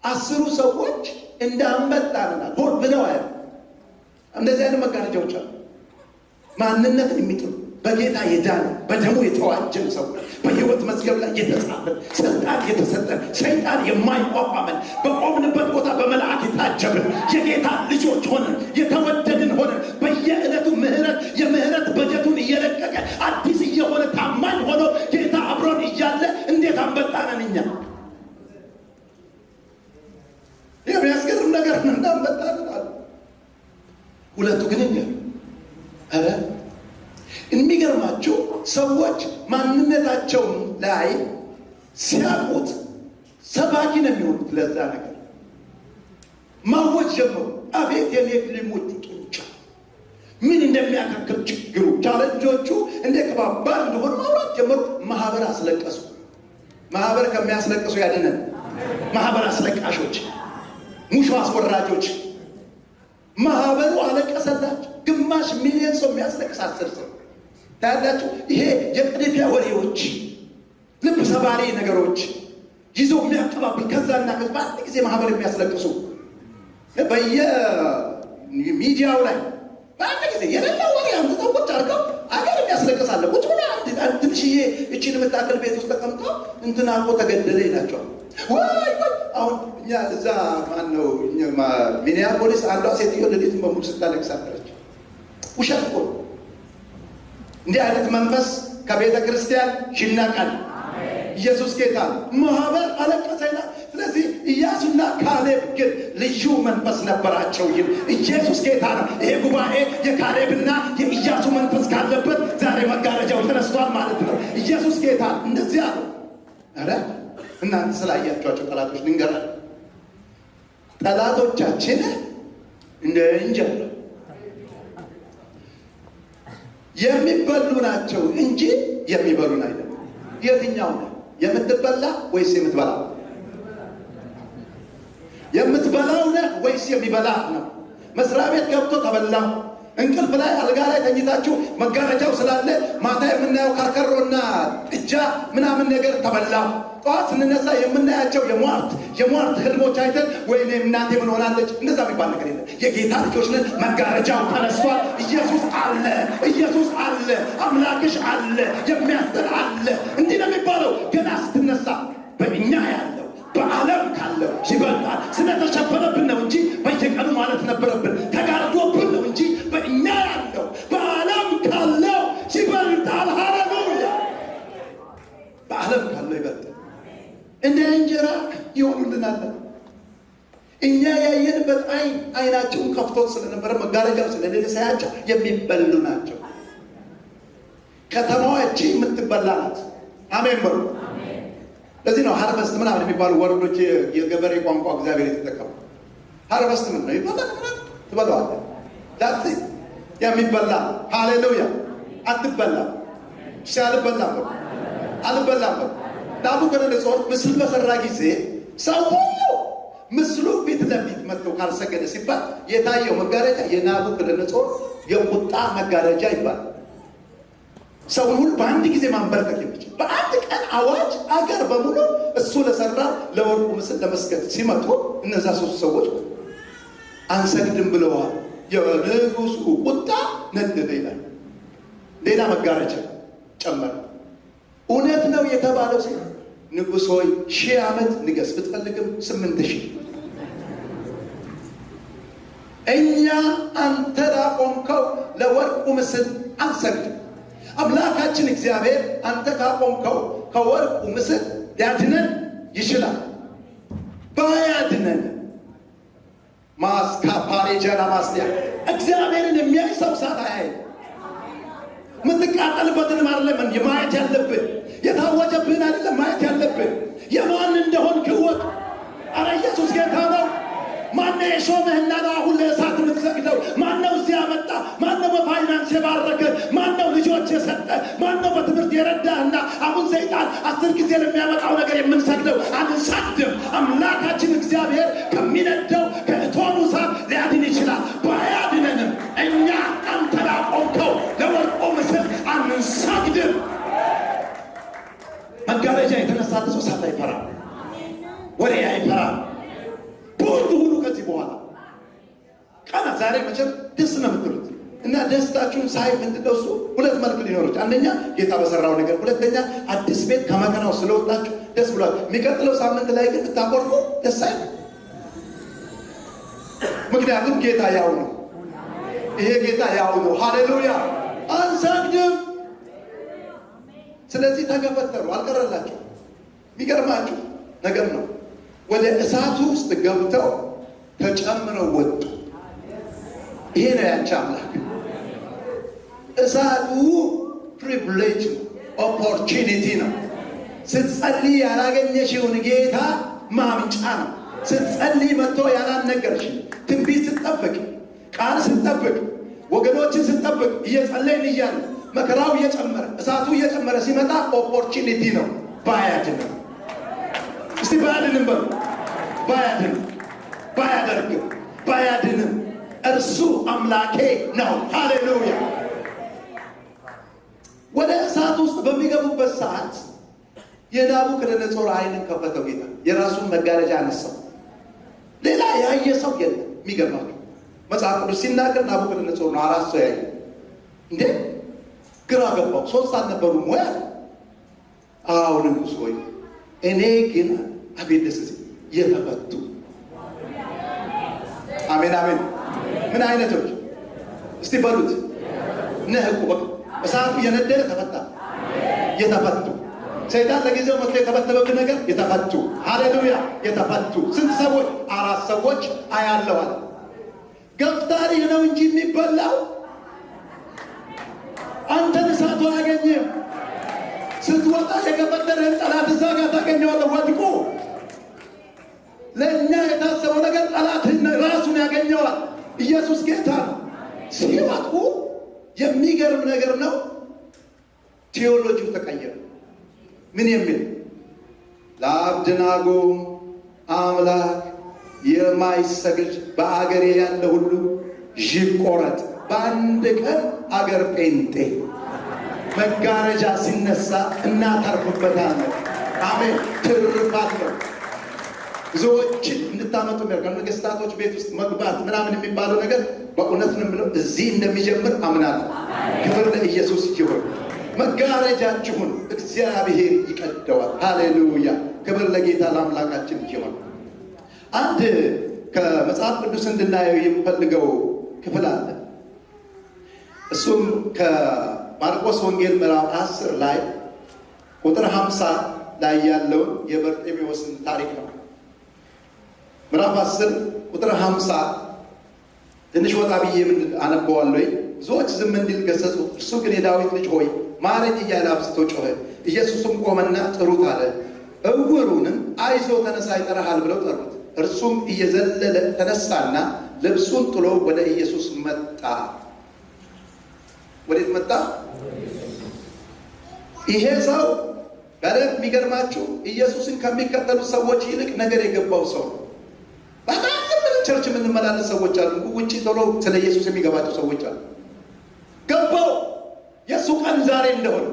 10 ሰዎች እንዳንበጣልና ሆድ ብለው አያ እንደዚህ አይነት መጋረጃዎች አሉ። ማንነትን የሚጥሉ በጌታ የዳነ በደሙ የተዋጀን ሰዎች በሕይወት መዝገብ ላይ የተጻፈን ስልጣን የተሰጠን ሰይጣን የማይቋቋመን በቆምንበት ቦታ በመልአክ የታጀብን የጌታ ልጆች ሆነን ሄደን እናመጣለን አሉ። ሁለቱ ግን ኧረ የሚገርማችሁ ሰዎች ማንነታቸውን ላይ ሲያውቁት ሰባኪ ነው የሚሆኑት። ለዛ ነገር ማወጅ ጀመሩ። አቤት የኔ ሊሞቹ ጡንቻ ምን እንደሚያካክል ችግሩ ቻለንጆቹ እንደ ከባባድ እንደሆነ ማውራት ጀመሩ። ማህበር አስለቀሱ። ማህበር ከሚያስለቅሱ ያድነን። ማህበር አስለቃሾች፣ ሙሾ አስወራጆች ማህበሩ አለቀሰላቸው። ግማሽ ሚሊዮን ሰው የሚያስለቅስ 10 ሰው ታያላችሁ። ይሄ የቅድፊያ ወሬዎች፣ ልብ ሰባሪ ነገሮች ይዘው የሚያቀባብል ከዛና ከዛ በአንድ ጊዜ ማህበር የሚያስለቅሱ በየሚዲያው ላይ በአንድ ጊዜ የሌላ ወሬ አምጥተው ቁጭ አድርገው አገር የሚያስለቅሳለ። ቁጭ ብላ ትንሽዬ እቺን የምታክል ቤት ውስጥ ተቀምጠው እንትና እኮ ተገደለ ይላቸዋል። ወይ አሁን እኛ እዛ ማነው ሚኒያፖሊስ አንዷ ሴትዮ ሌሊቱን በሙሉ ስታለቅስ አደረች። ውሸት እኮ እንዲህ አይነት መንፈስ ከቤተ ክርስቲያን ይናቃል። ኢየሱስ ጌታ ማህበር አለቀሰ ይላል። ስለዚህ ኢያሱና ካሌብ ግን ልዩ መንፈስ ነበራቸው። ኢየሱስ ጌታ ነው። ይሄ ጉባኤ የካሌብና የኢያሱ መንፈስ ካለበት ዛሬ መጋረጃው ተነስቷል ማለት ነው። ኢየሱስ ጌታ እንደዚህ አለ። አረ እናንተ ስላያችኋቸው ጠላቶች ልንገራ፣ ጠላቶቻችን እንደ እንጀራ የሚበሉ ናቸው እንጂ የሚበሉን አይደለም። የትኛው ነው የምትበላ ወይስ የምትበላ? የምትበላው ነህ ወይስ የሚበላ ነው? መስሪያ ቤት ገብቶ ተበላ። እንቅልፍ ላይ አልጋ ላይ ተኝታችሁ መጋረጃው ስላለ ማታ የምናየው ካርከሮና ጥጃ ምናምን ነገር ተበላ። ጠዋት ስንነሳ የምናያቸው የሟርት ህልሞች አይተን ወይኔ እናቴ ምን ሆናለች፣ እንደዛ የሚባል ነገር የለም። የጌታ ልጆች ነን። መጋረጃው ተነስቷል። ኢየሱስ አለ፣ ኢየሱስ አለ፣ አምላክሽ አለ፣ የሚያስጠላ አለ። እንዲህ ነው የሚባለው። ገና ስትነሳ በእኛ ያለው በዓለም ካለው ይበልጣል። ስለተሸፈነብን ነው እንጂ በየቀኑ ማለት ነበረብን። ተጋርዶብን ነው እንጂ በእኛ ያለው በዓለም ካለው ይበልጣል። ሃሌሉያ! በዓለም ካለው ይበልጣል። እንደ እንጀራ ይሆኑልናል። እኛ ያየንበት አይናቸውን ከፍቶት ስለነበረ መጋረጃው ስለሌለ ሳያቸው የሚበሉ ናቸው። ከተማዋ እቺ የምትበላ ናት። አሜን በሉ። ለዚህ ነው ሃርቨስት ምናምን የሚባሉ ወርዶች የገበሬ ቋንቋ እግዚአብሔር የተጠቀሙ። ሃርቨስት ምን ነው? ይባላል ትበላዋለህ። ዳት የሚበላ ሃሌሉያ። አትበላም። አልበላም አልበላም። ናቡከደነፆር ምስል በሰራ ጊዜ ሰው ሁሉ ምስሉ ፊት ለፊት መጥቶ ካልሰገደ ሲባል የታየው መጋረጃ የናቡከደነፆር የቁጣ መጋረጃ ይባላል። ሰውን ሁሉ በአንድ ጊዜ ማንበርከክ የሚችል በአንድ ቀን አዋጅ አገር በሙሉ እሱ ለሰራ ለወርቁ ምስል ለመስገድ ሲመጡ እነዛ 3 ሰዎች አንሰግድም ብለዋል። የንጉሱ ቁጣ ነደደ ይላል። ሌላ መጋረጃ ጨመረ። እውነት ነው የተባለው ሲ ንጉሥ ሆይ 1000 ዓመት ንገስ፣ ብትፈልግም 8000። እኛ አንተ ላቆምከው ለወርቁ ምስል አንሰግድም። አምላካችን እግዚአብሔር አንተ ካቆምከው ከወርቁ ምስል ሊያድነን ይችላል። ባያድነን ማስካፓሬጃና ማስሊያ እግዚአብሔርን የሚያይ ሰው እሳት አያይ። የምትቃጠልበትን አይደለም ማየት ያለብን፣ የታወጀብህን አይደለም ማየት ያለብን፣ የማን እንደሆን ክወቅ። አረ ኢየሱስ ጌታ ነው። ማነው የሾመህና ነው አሁን ለእሳት የምትሰግደው? ማነው እዚህ ያመጣ? ማነው በፋይናንስ የባረከ? ማነው ልጆች የሰጠ? ማነው በትምህርት የረዳህና አሁን ሰይጣን 10 ጊዜ ለሚያመጣው ነገር የምንሰግደው? አንሰግድም። አምላካችን እግዚአብሔር ከሚነደው ከእቶኑ እሳት ሊያድን ይችላል። ባያድነንም እኛ አንተ ላቆምከው ለወርቁ ምስል አንሰግድም። መጋረጃ የተነሳለት ሰው እሳት አይፈራም፣ ወሬ አይፈራም። ሁሉ ከዚህ በኋላ ቀና ዛሬ መቼም ደስ ነው የምትሉት እና ደስታችሁን ሳይ ምንድነው እሱ 2 መልክ ሊኖሮች፣ አንደኛ ጌታ በሰራው ነገር፣ ሁለተኛ አዲስ ቤት ከመከራው ስለወጣችሁ ደስ ብሏል። የሚቀጥለው ሳምንት ላይ ግን ብታቆርጡ ደስ አይል። ምክንያቱም ጌታ ያው ነው። ይሄ ጌታ ያው ነው። ሃሌሉያ። አንሰግድም። ስለዚህ ተገፈተሩ፣ አልቀረላቸው። የሚገርማችሁ ነገር ነው ወደ እሳቱ ውስጥ ገብተው ተጨምረው ወጡ። ይሄ ነው ያንቺ አምላክ። እሳቱ ፕሪቪሌጅ ኦፖርቹኒቲ ነው። ስትጸልይ ያላገኘሽውን ጌታ ማምጫ ነው። ስትጸልይ መጥቶ ያላነገርሽ ትንቢት ስትጠብቅ፣ ቃል ስትጠብቅ፣ ወገኖችን ስትጠብቅ እየጸለይን እያለ መከራው እየጨመረ እሳቱ እየጨመረ ሲመጣ ኦፖርቹኒቲ ነው። ባያድንም እስቲ ባያድንም በሉ። ባያድንም ባያደርግም ባያድንም እርሱ አምላኬ ነው። ሃሌሉያ። ወደ እሳት ውስጥ በሚገቡበት ሰዓት የናቡከደነፆር ዓይንን ከፈተው ጌታ። የራሱን መጋረጃ አነሳው። ሌላ ያየ ሰው የለም። የሚገርማችሁ መጽሐፍ ቅዱስ ሲናገር ናቡከደነፆር ነው 4 ሰው ያየ። እንዴ ግራ ገባው። 3 አልነበሩም ወይ? አዎ ንጉሥ ሆይ፣ እኔ ግን አቤት ደስ ሲል የተፈቱ። አሜን አሜን። ምን አይነቶች እስቲ በሉት። ነህቁ በቃ እሳቱ የነደደ ተፈታ። የተፈቱ ሰይጣን ለጊዜው መጥቶ የተበተበብን ነገር የተፈቱ። ሃሌሉያ። የተፈቱ ስንት ሰዎች? 4 ሰዎች አያለዋል። ገፍታሪ ነው እንጂ የሚበላው አንተን እሳቱ አያገኝም። ስትወጣ የገፈተርህን ጠላት እዛ ጋር ታገኘዋለህ ወድቆ። ለእኛ የታሰበው ነገር ጠላትህን ራሱን ያገኘዋል። ኢየሱስ ጌታ ነው። ሲወጡ የሚገርም ነገር ነው። ቴዎሎጂው ተቀየረ። ምን የሚል ለአብደናጎ አምላክ የማይሰግድ በአገሬ ያለ ሁሉ ይቆረጥ። በአንድ ቀን አገር ጴንጤ መጋረጃ ሲነሳ እናተርፍበታለን። አሜን። ትርፋት ነው። ብዙዎችን እንድታመጡ ነገስታቶች ቤት ውስጥ መግባት ምናምን የሚባለው ነገር በእውነት ነው ብለው እዚህ እንደሚጀምር አምናለሁ። ክብር ለኢየሱስ ይሁን። መጋረጃችሁን እግዚአብሔር ይቀደዋል። ሃሌሉያ። ክብር ለጌታ ለአምላካችን ይሁን። አንድ ከመጽሐፍ ቅዱስ እንድናየው የምፈልገው ክፍል አለ። እሱም ከማርቆስ ወንጌል ምዕራፍ 10 ላይ ቁጥር 50 ላይ ያለውን የበርጤሜዎስን ታሪክ ነው። ምዕራፍ 10 ቁጥር 50 ትንሽ ወጣ ብዬ ምን አነበዋለሁ። ብዙዎች ዝም እንዲል ገሰጹ። እርሱ ግን የዳዊት ልጅ ሆይ ማረኝ እያለ አብዝቶ ጮኸ። ኢየሱስም ቆመና ጥሩት አለ። እውሩንም አይዞ ተነሳ ይጠራሃል ብለው ጠሩት። እርሱም እየዘለለ ተነሳና ልብሱን ጥሎ ወደ ኢየሱስ መጣ። ወዴት መጣ? ይሄ ሰው በደንብ የሚገርማችሁ ኢየሱስን ከሚከተሉ ሰዎች ይልቅ ነገር የገባው ሰው። በጣም ቸርች የምንመላለስ ሰዎች አሉ። ውጭ ቶሎ ስለ ኢየሱስ የሚገባቸው ሰዎች አሉ። ገባው የእሱ ቀን ዛሬ እንደሆነ።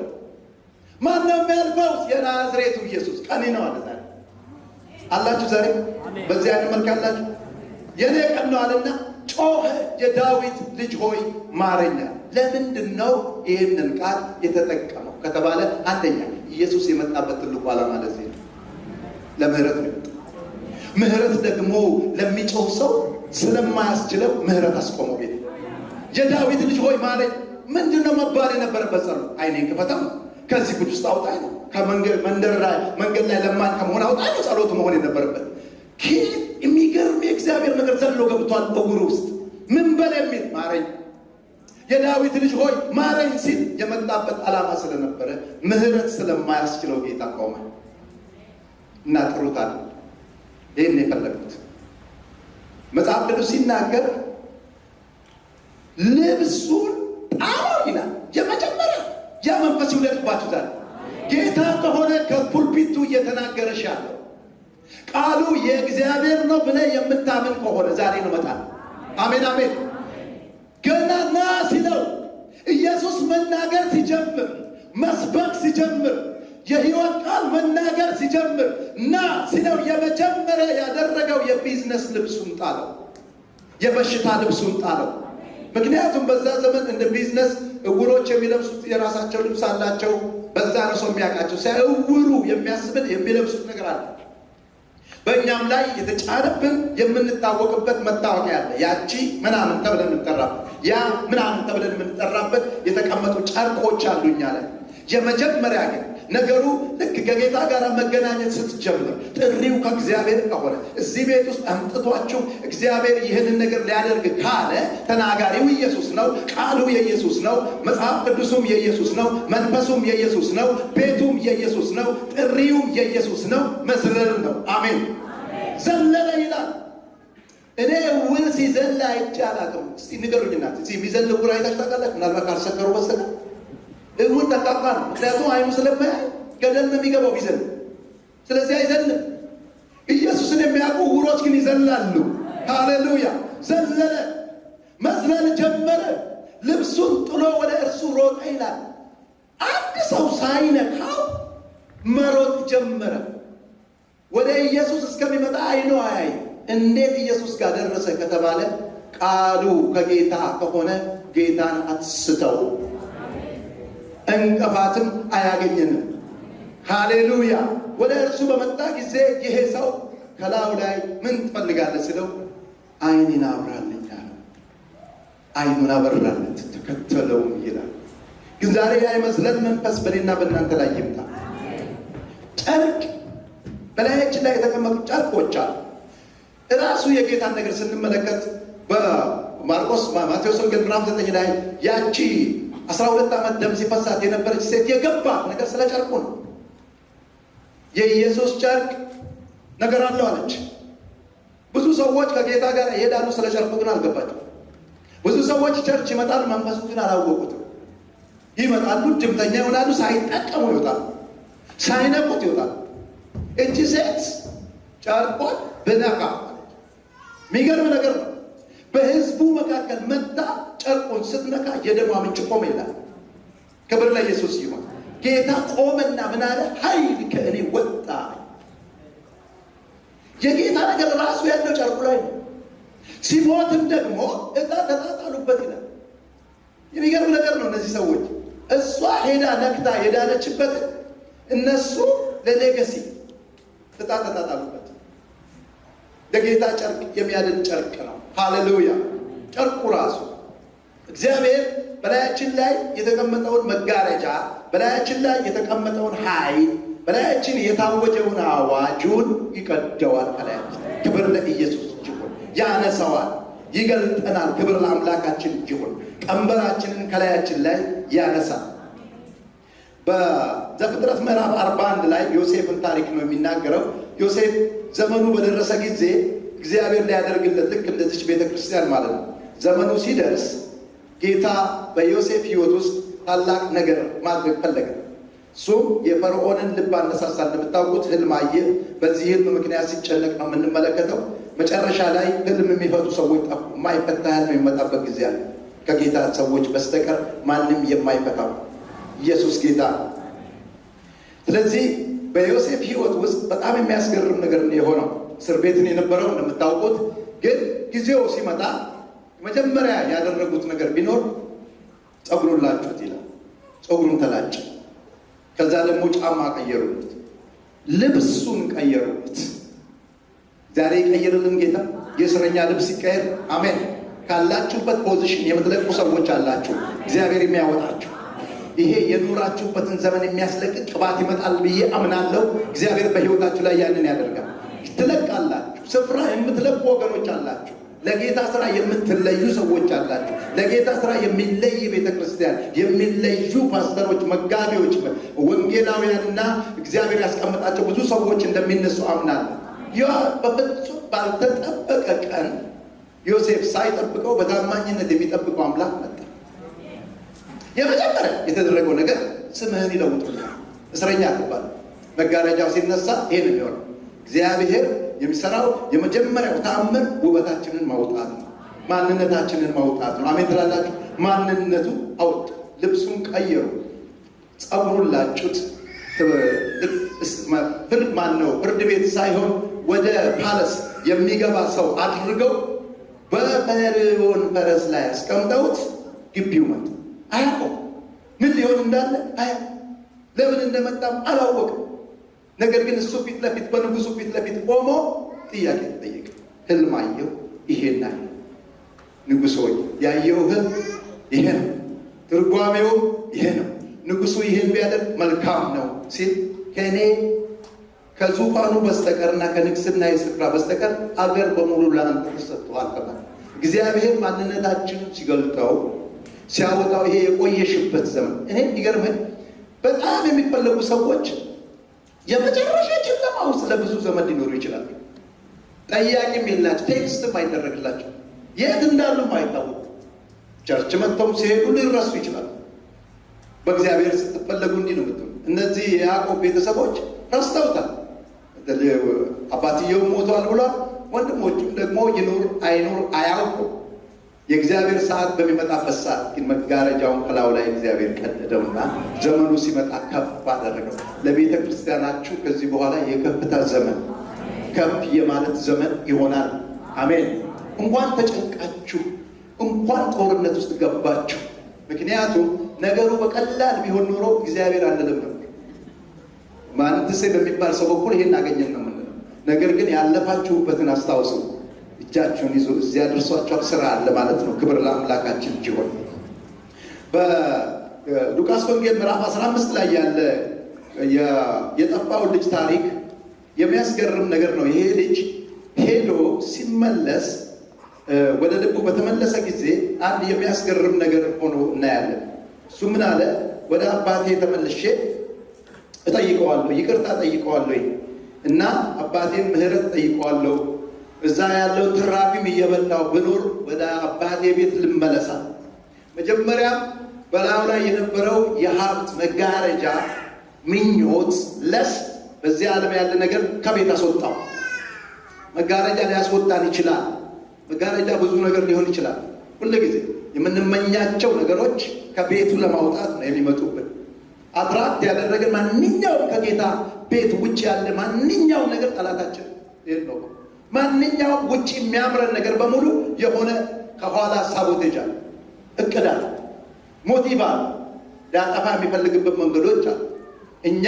ማነው የሚያልፈው? የናዝሬቱ ኢየሱስ ቀን ነው አለ። ዛሬ አላችሁ? ዛሬ በዚህ አይነት መልክ አላችሁ? የኔ ቀን ነው አለና ጮኸ። የዳዊት ልጅ ሆይ ማረኛ። ለምንድን ነው ይህንን ቃል የተጠቀመው ከተባለ አንደኛ ኢየሱስ የመጣበት ትልቁ ዓላማ ለዚህ ነው። ለምህረት ነው። ምህረት ደግሞ ለሚጮህ ሰው ስለማያስችለው ምህረት አስቆመው። ቤት የዳዊት ልጅ ሆይ ማረኝ። ምንድን ነው መባል የነበረበት? ጸሎት ዓይኔን ክፈታ ነው። ከዚህ ጉድ ውስጥ አውጣኝ ነው። መንገድ ላይ ለማኝ ከመሆን አውጣኝ ነው ጸሎቱ መሆን የነበረበት። የሚገርም የእግዚአብሔር ነገር ዘሎ ገብቷል በውሩ ውስጥ። ምን በል የሚል ማረኝ፣ የዳዊት ልጅ ሆይ ማረኝ ሲል የመጣበት ዓላማ ስለነበረ ምህረት ስለማያስችለው ጌታ ቆመ እና ጥሩታል። ይህን የፈለጉት መጽሐፍ ቅዱስ ሲናገር ልብሱን ጣለው ይላል። የመጀመሪያ ያ መንፈስ ይውለድባችሁ። ዛሬ ጌታ ከሆነ ከፑልፒቱ እየተናገረሽ ያለው ቃሉ የእግዚአብሔር ነው ብለህ የምታምን ከሆነ ዛሬ ነው መጣ። አሜን አሜን። ገና ና ሲለው ኢየሱስ መናገር ሲጀምር፣ መስበክ ሲጀምር፣ የሕይወት ቃል መናገር ሲጀምር ና ሲለው የመጀመሪያ ያደረገው የቢዝነስ ልብሱን ጣለው፣ የበሽታ ልብሱን ጣለው። ምክንያቱም በዛ ዘመን እንደ ቢዝነስ እውሮች የሚለብሱት የራሳቸው ልብስ አላቸው። በዛ ነው ሰው የሚያውቃቸው። እውሩ የሚያስብል የሚለብሱት ነገር አለ። በእኛም ላይ የተጫነብን የምንታወቅበት መታወቂያ አለ። ያቺ ምናምን ተብለን የምንጠራበት፣ ያ ምናምን ተብለን የምንጠራበት የተቀመጡ ጨርቆች አሉ እኛ ላይ። የመጀመሪያ ግን ነገሩ ልክ ከጌታ ጋር መገናኘት ስትጀምር ጥሪው ከእግዚአብሔር ከሆነ እዚህ ቤት ውስጥ አምጥቷችሁ እግዚአብሔር ይህንን ነገር ሊያደርግ ካለ ተናጋሪው ኢየሱስ ነው፣ ቃሉ የኢየሱስ ነው፣ መጽሐፍ ቅዱሱም የኢየሱስ ነው፣ መንፈሱም የኢየሱስ ነው፣ ቤቱም የኢየሱስ ነው፣ ጥሪውም የኢየሱስ ነው። መዝለል ነው። አሜን። ዘለለ ይላል። እኔ ዕውር ሲዘል አይቼ አላውቅም። እስቲ ንገሩኝና እዚህ የሚዘል ዕውር አይታችሁ ታውቃላችሁ? ምናልባት ካልሰከሩ በስተቀር ዕውር ጠቃቃ ነው። ምክንያቱም አይኑ ስለማያይ ገደል ነው የሚገባው ቢዘል። ስለዚህ አይዘልም። ኢየሱስን የሚያውቁ ዕውሮች ግን ይዘላሉ። ሃሌሉያ! ዘለለ፣ መዝለል ጀመረ። ልብሱን ጥሎ ወደ እርሱ ሮጠ ይላል። አንድ ሰው ሳይነካው መሮጥ ጀመረ። ወደ ኢየሱስ እስከሚመጣ አይኑ አያይ። እንዴት ኢየሱስ ጋር ደረሰ ከተባለ ቃሉ ከጌታ ከሆነ ጌታን አትስተው፣ እንቅፋትም አያገኘንም። ሃሌሉያ! ወደ እርሱ በመጣ ጊዜ ይሄ ሰው ከላዩ ላይ ምን ትፈልጋለህ ስለው አይኔን አብራልኝ አለ። አይኑን አበራለት፣ ተከተለውም ይላል። ግን ዛሬ የመዝለል መንፈስ በእኔና በእናንተ ላይ ይምጣ። ጨርቅ በላያችን ላይ የተቀመጡ ጨርቆች አሉ። እራሱ የጌታን ነገር ስንመለከት በማርቆስ ማቴዎስ ወንጌል ምዕራፍ 9 ላይ ያቺ 12 ዓመት ደም ሲፈሳት የነበረች ሴት የገባት ነገር ስለ ጨርቁ ነው። የኢየሱስ ጨርቅ ነገር አለው አለች። ብዙ ሰዎች ከጌታ ጋር ይሄዳሉ፣ ስለ ጨርቁ ግን አልገባቸው። ብዙ ሰዎች ቸርች ይመጣሉ፣ መንፈሱ ግን አላወቁትም። ይመጣሉ፣ ድምተኛ ይሆናሉ፣ ሳይጠቀሙ ይወጣሉ፣ ሳይነቁት ይወጣሉ። እቺ ሴት ጨርቆን ብነካ የሚገርም ነገር ነው። በህዝቡ መካከል መጣ፣ ጨርቁን ስትነካ የደሟ ምንጭ ቆመ ይላል። ክብር ለኢየሱስ ይሁን። ጌታ ቆመና ምን አለ? ኃይል ከእኔ ወጣ። የጌታ ነገር ራሱ ያለው ጨርቁ ላይ ነው። ሲሞትም ደግሞ እዛ ተጣጣሉበት ይላል። የሚገርም ነገር ነው። እነዚህ ሰዎች እሷ ሄዳ ነክታ የዳነችበትን እነሱ ለሌገሲ ተጣጣሉበት። ለጌታ ጨርቅ የሚያድን ጨርቅ ነው። ሃሌሉያ! ጨርቁ ራሱ እግዚአብሔር በላያችን ላይ የተቀመጠውን መጋረጃ፣ በላያችን ላይ የተቀመጠውን ኃይል፣ በላያችን የታወጀውን አዋጁን ይቀደዋል። ከላያችን ክብር ለኢየሱስ ይሁን። ያነሳዋል፣ ይገልጠናል። ክብር ለአምላካችን ይሁን። ቀንበራችንን ከላያችን ላይ ያነሳል። በዘፍጥረት ምዕራፍ 41 ላይ ዮሴፍን ታሪክ ነው የሚናገረው። ዮሴፍ ዘመኑ በደረሰ ጊዜ እግዚአብሔር ሊያደርግለት ልክ እንደዚች ቤተ ክርስቲያን ማለት ነው ዘመኑ ሲደርስ ጌታ በዮሴፍ ሕይወት ውስጥ ታላቅ ነገር ማድረግ ፈለገ። እሱም የፈርዖንን ልብ አነሳሳ። እንደምታውቁት ህልም አየ። በዚህ ህልም ምክንያት ሲጨነቅ ነው የምንመለከተው። መጨረሻ ላይ ህልም የሚፈቱ ሰዎች ጠፉ። የማይፈታ ህልም የሚመጣበት ጊዜ አለ። ከጌታ ሰዎች በስተቀር ማንም የማይፈታው ኢየሱስ ጌታ። ስለዚህ በዮሴፍ ሕይወት ውስጥ በጣም የሚያስገርም ነገር ነው የሆነው። እስር ቤትን የነበረው እንደምታውቁት፣ ግን ጊዜው ሲመጣ መጀመሪያ ያደረጉት ነገር ቢኖር ጸጉሩን ላጩት ይላል። ጸጉሩን ተላጨ። ከዛ ደግሞ ጫማ ቀየሩለት፣ ልብሱን ቀየሩለት። ዛሬ ይቀይርልን ጌታ። የእስረኛ ልብስ ይቀየር። አሜን። ካላችሁበት ፖዚሽን የምትለቁ ሰዎች አላችሁ፣ እግዚአብሔር የሚያወጣችሁ። ይሄ የኑራችሁበትን ዘመን የሚያስለቅቅ ቅባት ይመጣል ብዬ አምናለሁ። እግዚአብሔር በሕይወታችሁ ላይ ያንን ያደርጋል። ትለቃላችሁ። ስፍራ የምትለቁ ወገኖች አላችሁ። ለጌታ ስራ የምትለዩ ሰዎች አላችሁ። ለጌታ ስራ የሚለይ ቤተ ክርስቲያን፣ የሚለዩ ፓስተሮች፣ መጋቢዎች፣ ወንጌላውያንና እግዚአብሔር ያስቀመጣቸው ብዙ ሰዎች እንደሚነሱ አምናለሁ። ያ በፍጹም ባልተጠበቀ ቀን ዮሴፍ ሳይጠብቀው በታማኝነት የሚጠብቀው አምላክ መጣ። የመጀመሪያ የተደረገው ነገር ስምህን ይለውጡልሃል፣ እስረኛ ትባል። መጋረጃው ሲነሳ ይሄን የሚሆነው እግዚአብሔር የሚሰራው የመጀመሪያው ተአምር ውበታችንን ማውጣት ነው፣ ማንነታችንን ማውጣት ነው። አሜን ትላላችሁ? ማንነቱ አወጡ፣ ልብሱን ቀየሩ፣ ጸጉሩን ላጩት። ፍርድ ቤት ሳይሆን ወደ ፓለስ የሚገባ ሰው አድርገው በፈርዖን ፈረስ ላይ አስቀምጠውት ግቢው መጡ። አያውቀው ምን ሊሆን እንዳለ ለምን እንደመጣም አላወቅም። ነገር ግን እሱ ፊት ለፊት በንጉሱ ፊት ለፊት ቆሞ ጥያቄ ተጠየቀ። ህልም አየሁ፣ ይሄን አየሁ። ንጉሥ ሆይ ያየው ህልም ይሄ ነው፣ ትርጓሜው ይሄ ነው። ንጉሱ ይህን ቢያደርግ መልካም ነው ሲል ከእኔ ከዙፋኑ በስተቀርና ከንግስና የስፍራ በስተቀር አገር በሙሉ ለአንተ ተሰጥቷል ተባለ። እግዚአብሔር ማንነታችንን ሲገልጠው ሲያወጣው ይሄ የቆየሽበት ዘመን እኔ የሚገርመኝ በጣም የሚፈለጉ ሰዎች የመጨረሻ ጨለማ ውስጥ ለብዙ ዘመን ሊኖሩ ይችላሉ። ጠያቂም የላቸው፣ ቴክስትም አይደረግላቸው፣ የት እንዳሉም አይታወቁ። ቸርች መጥተውም ሲሄዱ ሊረሱ ይችላሉ። በእግዚአብሔር ስትፈለጉ እንዲህ ነው የምትሆኑ። እነዚህ የያዕቆብ ቤተሰቦች ረስተውታል። አባትየው ሞቷል ብሏል። ወንድሞቹም ደግሞ ይኑር አይኑር አያውቁ። የእግዚአብሔር ሰዓት በሚመጣበት ሰዓት ግን መጋረጃውን ከላዩ ላይ እግዚአብሔር ቀደደውና ዘመኑ ሲመጣ ከፍ አደረገው። ለቤተ ክርስቲያናችሁ ከዚህ በኋላ የከፍታ ዘመን፣ ከፍ የማለት ዘመን ይሆናል። አሜን። እንኳን ተጨንቃችሁ፣ እንኳን ጦርነት ውስጥ ገባችሁ። ምክንያቱም ነገሩ በቀላል ቢሆን ኖሮ እግዚአብሔር አንልም ነበር። ማንትሴ በሚባል ሰው በኩል ይሄን አገኘን ነው የምንለው። ነገር ግን ያለፋችሁበትን አስታውሱ። እጃችሁን ይዞ እዚያ ደርሷችኋል። ስራ አለ ማለት ነው። ክብር ለአምላካችን ይሁን። በሉቃስ ወንጌል ምዕራፍ 15 ላይ ያለ የጠፋው ልጅ ታሪክ የሚያስገርም ነገር ነው። ይሄ ልጅ ሄዶ ሲመለስ ወደ ልቡ በተመለሰ ጊዜ አንድ የሚያስገርም ነገር ሆኖ እናያለን። እሱ ምን አለ? ወደ አባቴ ተመልሼ እጠይቀዋለሁ፣ ይቅርታ ጠይቀዋለሁ እና አባቴን ምሕረት ጠይቀዋለሁ። እዛ ያለው ትራፊም እየበላው ብኖር ወደ አባቴ ቤት ልመለሳ። መጀመሪያም በላዩ ላይ የነበረው የሀብት መጋረጃ፣ ምኞት፣ ለስ በዚህ ዓለም ያለ ነገር ከቤት አስወጣው። መጋረጃ ሊያስወጣን ይችላል። መጋረጃ ብዙ ነገር ሊሆን ይችላል። ሁልጊዜ የምንመኛቸው ነገሮች ከቤቱ ለማውጣት ነው የሚመጡብን። አትራክት ያደረገን ማንኛውም ከጌታ ቤት ውጭ ያለ ማንኛውም ነገር ጠላታችን ነው። ማንኛውም ውጭ የሚያምረን ነገር በሙሉ የሆነ ከኋላ ሳቦቴጅ አለ፣ እቅድ አለ፣ ሞቲቭ አለ፣ ሊያጠፋ የሚፈልግበት መንገዶች አለ። እኛ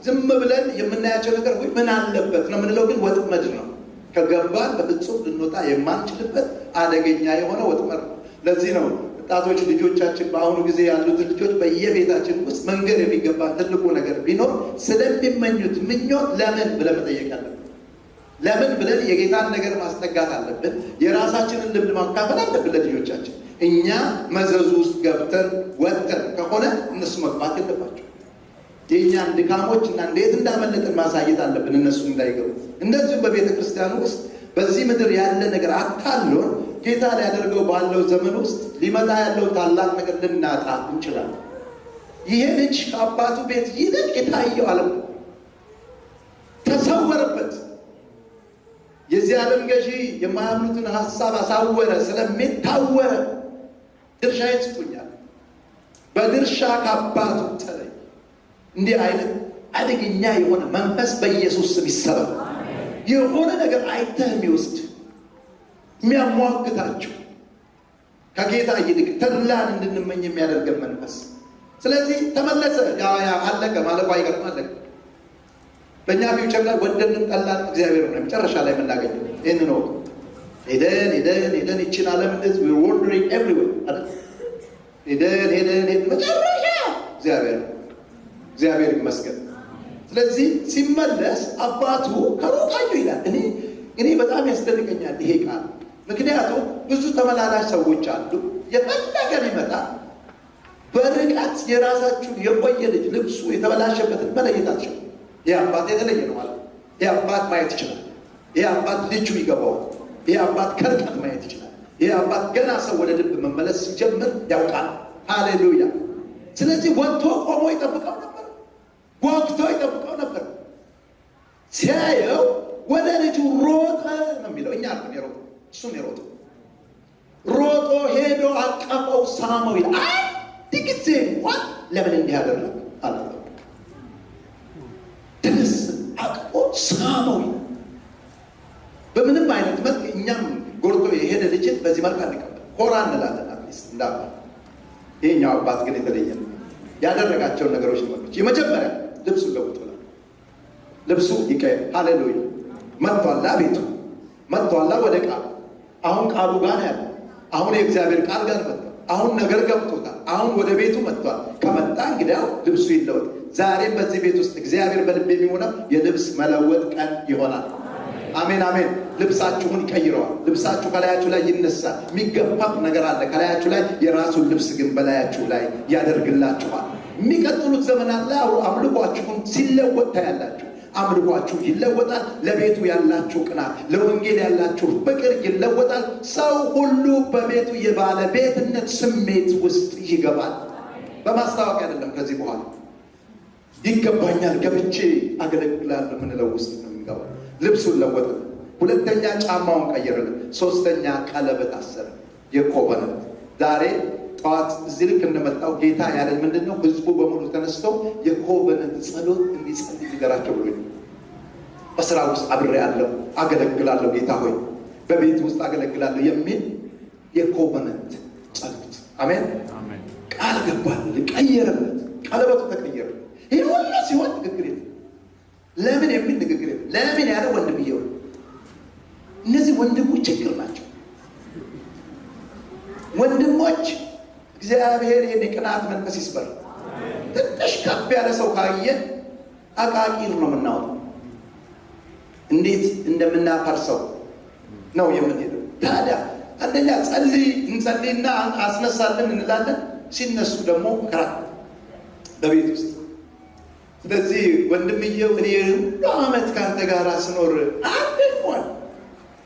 ዝም ብለን የምናያቸው ነገር ምን አለበት ነው የምንለው፣ ግን ወጥመድ ነው። ከገባን በፍጹም ልንወጣ የማንችልበት አደገኛ የሆነ ወጥመድ ነው። ለዚህ ነው ወጣቶች ልጆቻችን በአሁኑ ጊዜ ያሉትን ልጆች በየቤታችን ውስጥ መንገድ የሚገባ ትልቁ ነገር ቢኖር ስለሚመኙት ምኞት ለምን ብለን መጠየቅ አለብን። ለምን ብለን የጌታን ነገር ማስጠጋት አለብን። የራሳችንን ልምድ ማካፈል አለብን ለልጆቻችን። እኛ መዘዙ ውስጥ ገብተን ወጥተን ከሆነ እነሱ መግባት የለባቸው። የእኛን ድካሞች እና እንዴት እንዳመለጥን ማሳየት አለብን እነሱ እንዳይገቡ። እንደዚሁም በቤተ ክርስቲያን ውስጥ በዚህ ምድር ያለ ነገር አካሎን ጌታ ሊያደርገው ባለው ዘመን ውስጥ ሊመጣ ያለው ታላቅ ነገር ልናጣ እንችላለን። ይሄ ልጅ ከአባቱ ቤት ይልቅ የታየው ዓለም ተሰወረበት። የዚህ ዓለም ገዢ የማያምኑትን ሀሳብ አሳወረ። ስለሚታወረ ድርሻ ይስጡኛል፣ በድርሻ ከአባቱ ተለይ። እንዲህ አይነት አደገኛ የሆነ መንፈስ በኢየሱስ ስም ይሰበር። የሆነ ነገር አይተህ የሚወስድ የሚያሟግታችሁ ከጌታ ይልቅ ተድላን እንድንመኝ የሚያደርገን መንፈስ። ስለዚህ ተመለሰ። አለቀ ማለቁ አይቀርም፣ አለቀ። በእኛ ፊውቸር ላይ ወደድንም ጠላን እግዚአብሔር ነው መጨረሻ ላይ የምናገኘው። ይህን ነው ሄደን ይችን ዓለም እንደዚህ ወንደሪንግ ኤቭሪዌር አይደል? ሄደን መጨረሻ እግዚአብሔር ይመስገን። ስለዚህ ሲመለስ አባቱ ከሩቅ አየው ይላል። እኔ በጣም ያስደንቀኛል ይሄ ቃል። ምክንያቱም ብዙ ተመላላሽ ሰዎች አሉ። የፈለገ ቢመጣ በርቀት የራሳችሁ የቆየ ልጅ ልብሱ የተበላሸበትን መለየት አትችሉም። ይህ አባት የተለየ ነው ማለት ነው። ይህ አባት ማየት ይችላል። ይህ አባት ልጁ ይገባው። ይህ አባት ከርቀት ማየት ይችላል። ይህ አባት ገና ሰው ወደ ልብ መመለስ ሲጀምር ያውቃል። ሃሌሉያ። ስለዚህ ወጥቶ ቆሞ ይጠብቀው ነበር፣ ወቅቶ ይጠብቀው ነበር። ሲያየው ወደ ልጁ ሮጠ ነው የሚለው። እኛ አልኩን የሮጠ እሱን የሮጠ ሮጦ ሄዶ አቀፈው፣ ሳመው ይላል። አንድ ጊዜ እንኳን ለምን እንዲህ አደረግ አለ። ትንስ አቅፎ ሳመው ይላል። በምንም አይነት መልክ እኛም ጎርቶ የሄደ ልጅን በዚህ መልክ አንቀበል፣ ኮራ እንላለን። አትሊስት እንዳባ ይሄኛው አባት ግን የተለየ ነው። ያደረጋቸውን ነገሮች ነው። የመጀመሪያ ልብሱ ለውጦላል። ልብሱ ይቀየር። ሃሌሉያ። መጥቷላ፣ ቤቱ መጥቷላ፣ ወደ ቃሉ። አሁን ቃሉ ጋር ነው ያለው። አሁን የእግዚአብሔር ቃል ጋር መጥቷል። አሁን ነገር ገብቶታል። አሁን ወደ ቤቱ መጥቷል። ከመጣ እንግዲያው ልብሱ ይለወጥ። ዛሬም በዚህ ቤት ውስጥ እግዚአብሔር በልብ የሚሆነው የልብስ መለወጥ ቀን ይሆናል። አሜን አሜን። ልብሳችሁን ይቀይረዋል። ልብሳችሁ ከላያችሁ ላይ ይነሳል። የሚገፋም ነገር አለ ከላያችሁ ላይ። የራሱን ልብስ ግን በላያችሁ ላይ ያደርግላችኋል። የሚቀጥሉት ዘመናት ላይ አምልኳችሁን ሲለወጥ ታያላችሁ። አምልኳችሁ ይለወጣል። ለቤቱ ያላችሁ ቅናት፣ ለወንጌል ያላችሁ ፍቅር ይለወጣል። ሰው ሁሉ በቤቱ የባለቤትነት ስሜት ውስጥ ይገባል። በማስታወቅ አይደለም። ከዚህ በኋላ ይገባኛል ገብቼ አገለግላለሁ ምንለው ውስጥ ነው የሚገባው። ልብሱን ለወጠ። ሁለተኛ ጫማውን ቀየረልን። ሶስተኛ ቀለበት አሰረ። የኮቨናንት ዛሬ ጠዋት እዚህ ልክ እንደመጣው ጌታ ያለን ምንድን ነው? ህዝቡ በሙሉ ተነስተው የኮቨናንት ጸሎት እንዲጸልይ ንገራቸው ብሎኝ በስራ ውስጥ አብሬ ያለው አገለግላለሁ፣ ጌታ ሆይ በቤት ውስጥ አገለግላለሁ የሚል የኮቨናንት ጸሎት። አሜን። ቃል ገባልን፣ ቀየረለት፣ ቀለበቱ ተቀየረ። ይህ ሁሉ ሲሆን ንግግር የለም። ለምን የሚል ንግግር የለም። ለምን ያለ ወንድምየው። እነዚህ ወንድሞች ችግር ናቸው። ወንድሞች እግዚአብሔር ይህን የቅናት መንፈስ ይስበር። ትንሽ ከፍ ያለ ሰው ካየ አቃቂር ነው የምናወጣው። እንዴት እንደምናፈርሰው ነው የምንሄደው። ታዲያ አንደኛ እንጸልይና አስነሳለን እንላለን። ሲነሱ ደግሞ ከራ በቤት ውስጥ። ስለዚህ ወንድምየው እኔ ሁሉ ዓመት ከአንተ ጋር ስኖር አንድ እንኳን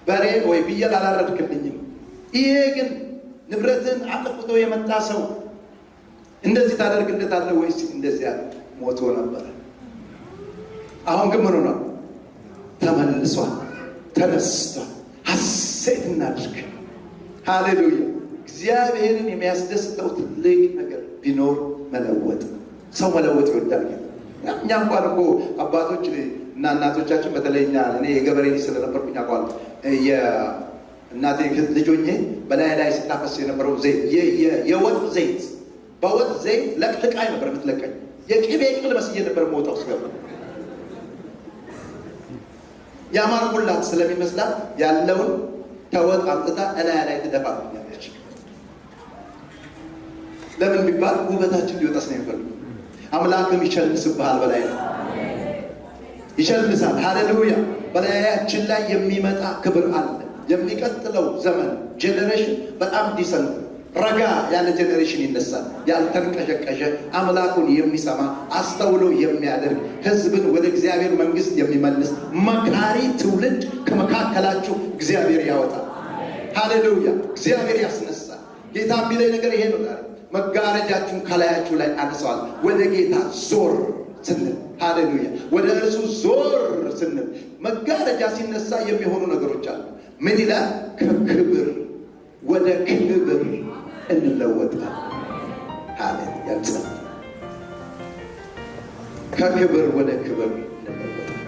በሬ ወይ ፍየል አላረድክልኝም። ይሄ ግን ንብረትን አጥፍቶ የመጣ ሰው እንደዚህ ታደርግለታለህ ወይስ እንደዚያ? ሞቶ ነበር። አሁን ግን ምን ሆኗል? ተመልሷል፣ ተነስቷል። ሐሴት እናድርግ። ሃሌሉያ። እግዚአብሔርን የሚያስደስተው ትልቅ ነገር ቢኖር መለወጥ። ሰው መለወጥ ይወዳል። እኛ እንኳን እኮ አባቶች እና እናቶቻችን በተለይ እኔ የገበሬ ልጅ ስለነበርኩኝ አውቃለሁ። እናቴ ልጆኜ በላይ ላይ ስታፈስ የነበረው ዘይት የወጥ ዘይት በወጥ ዘይት ለቅልቃይ ነበር የምትለቀኝ። የቅቤ ቅል መስዬ ነበር የምወጣው ስገባ። ያማርኩላት ስለሚመስላት ያለውን ከወጥ አምጥታ እላይ ላይ ትደፋብኛለች። ለምን ቢባል ውበታችን ሊወጣ ስለሚፈልግ። አምላክም ይቸልስብሃል፣ በላይ ነው ይቸልሳል። ሃሌሉያ። በላያችን ላይ የሚመጣ ክብር አለ። የሚቀጥለው ዘመን ጄኔሬሽን በጣም ዲሰንት ረጋ ያለ ጄኔሬሽን ይነሳል። ያልተንቀሸቀሸ አምላኩን የሚሰማ አስተውሎ የሚያደርግ ሕዝብን ወደ እግዚአብሔር መንግስት የሚመልስ መካሪ ትውልድ ከመካከላችሁ እግዚአብሔር ያወጣል። ሃሌሉያ። እግዚአብሔር ያስነሳል። ጌታ የሚለኝ ነገር ይሄ ነው። ዛሬ መጋረጃችሁን ከላያችሁ ላይ አነሳዋል። ወደ ጌታ ዞር ስንል፣ ሃሌሉያ፣ ወደ እርሱ ዞር ስንል መጋረጃ ሲነሳ የሚሆኑ ነገሮች አሉ። ምን ይላል? ከክብር ወደ ክብር እንለወጣለን። ሃሌሉያ። ከክብር ወደ ክብር እንለወጣለን።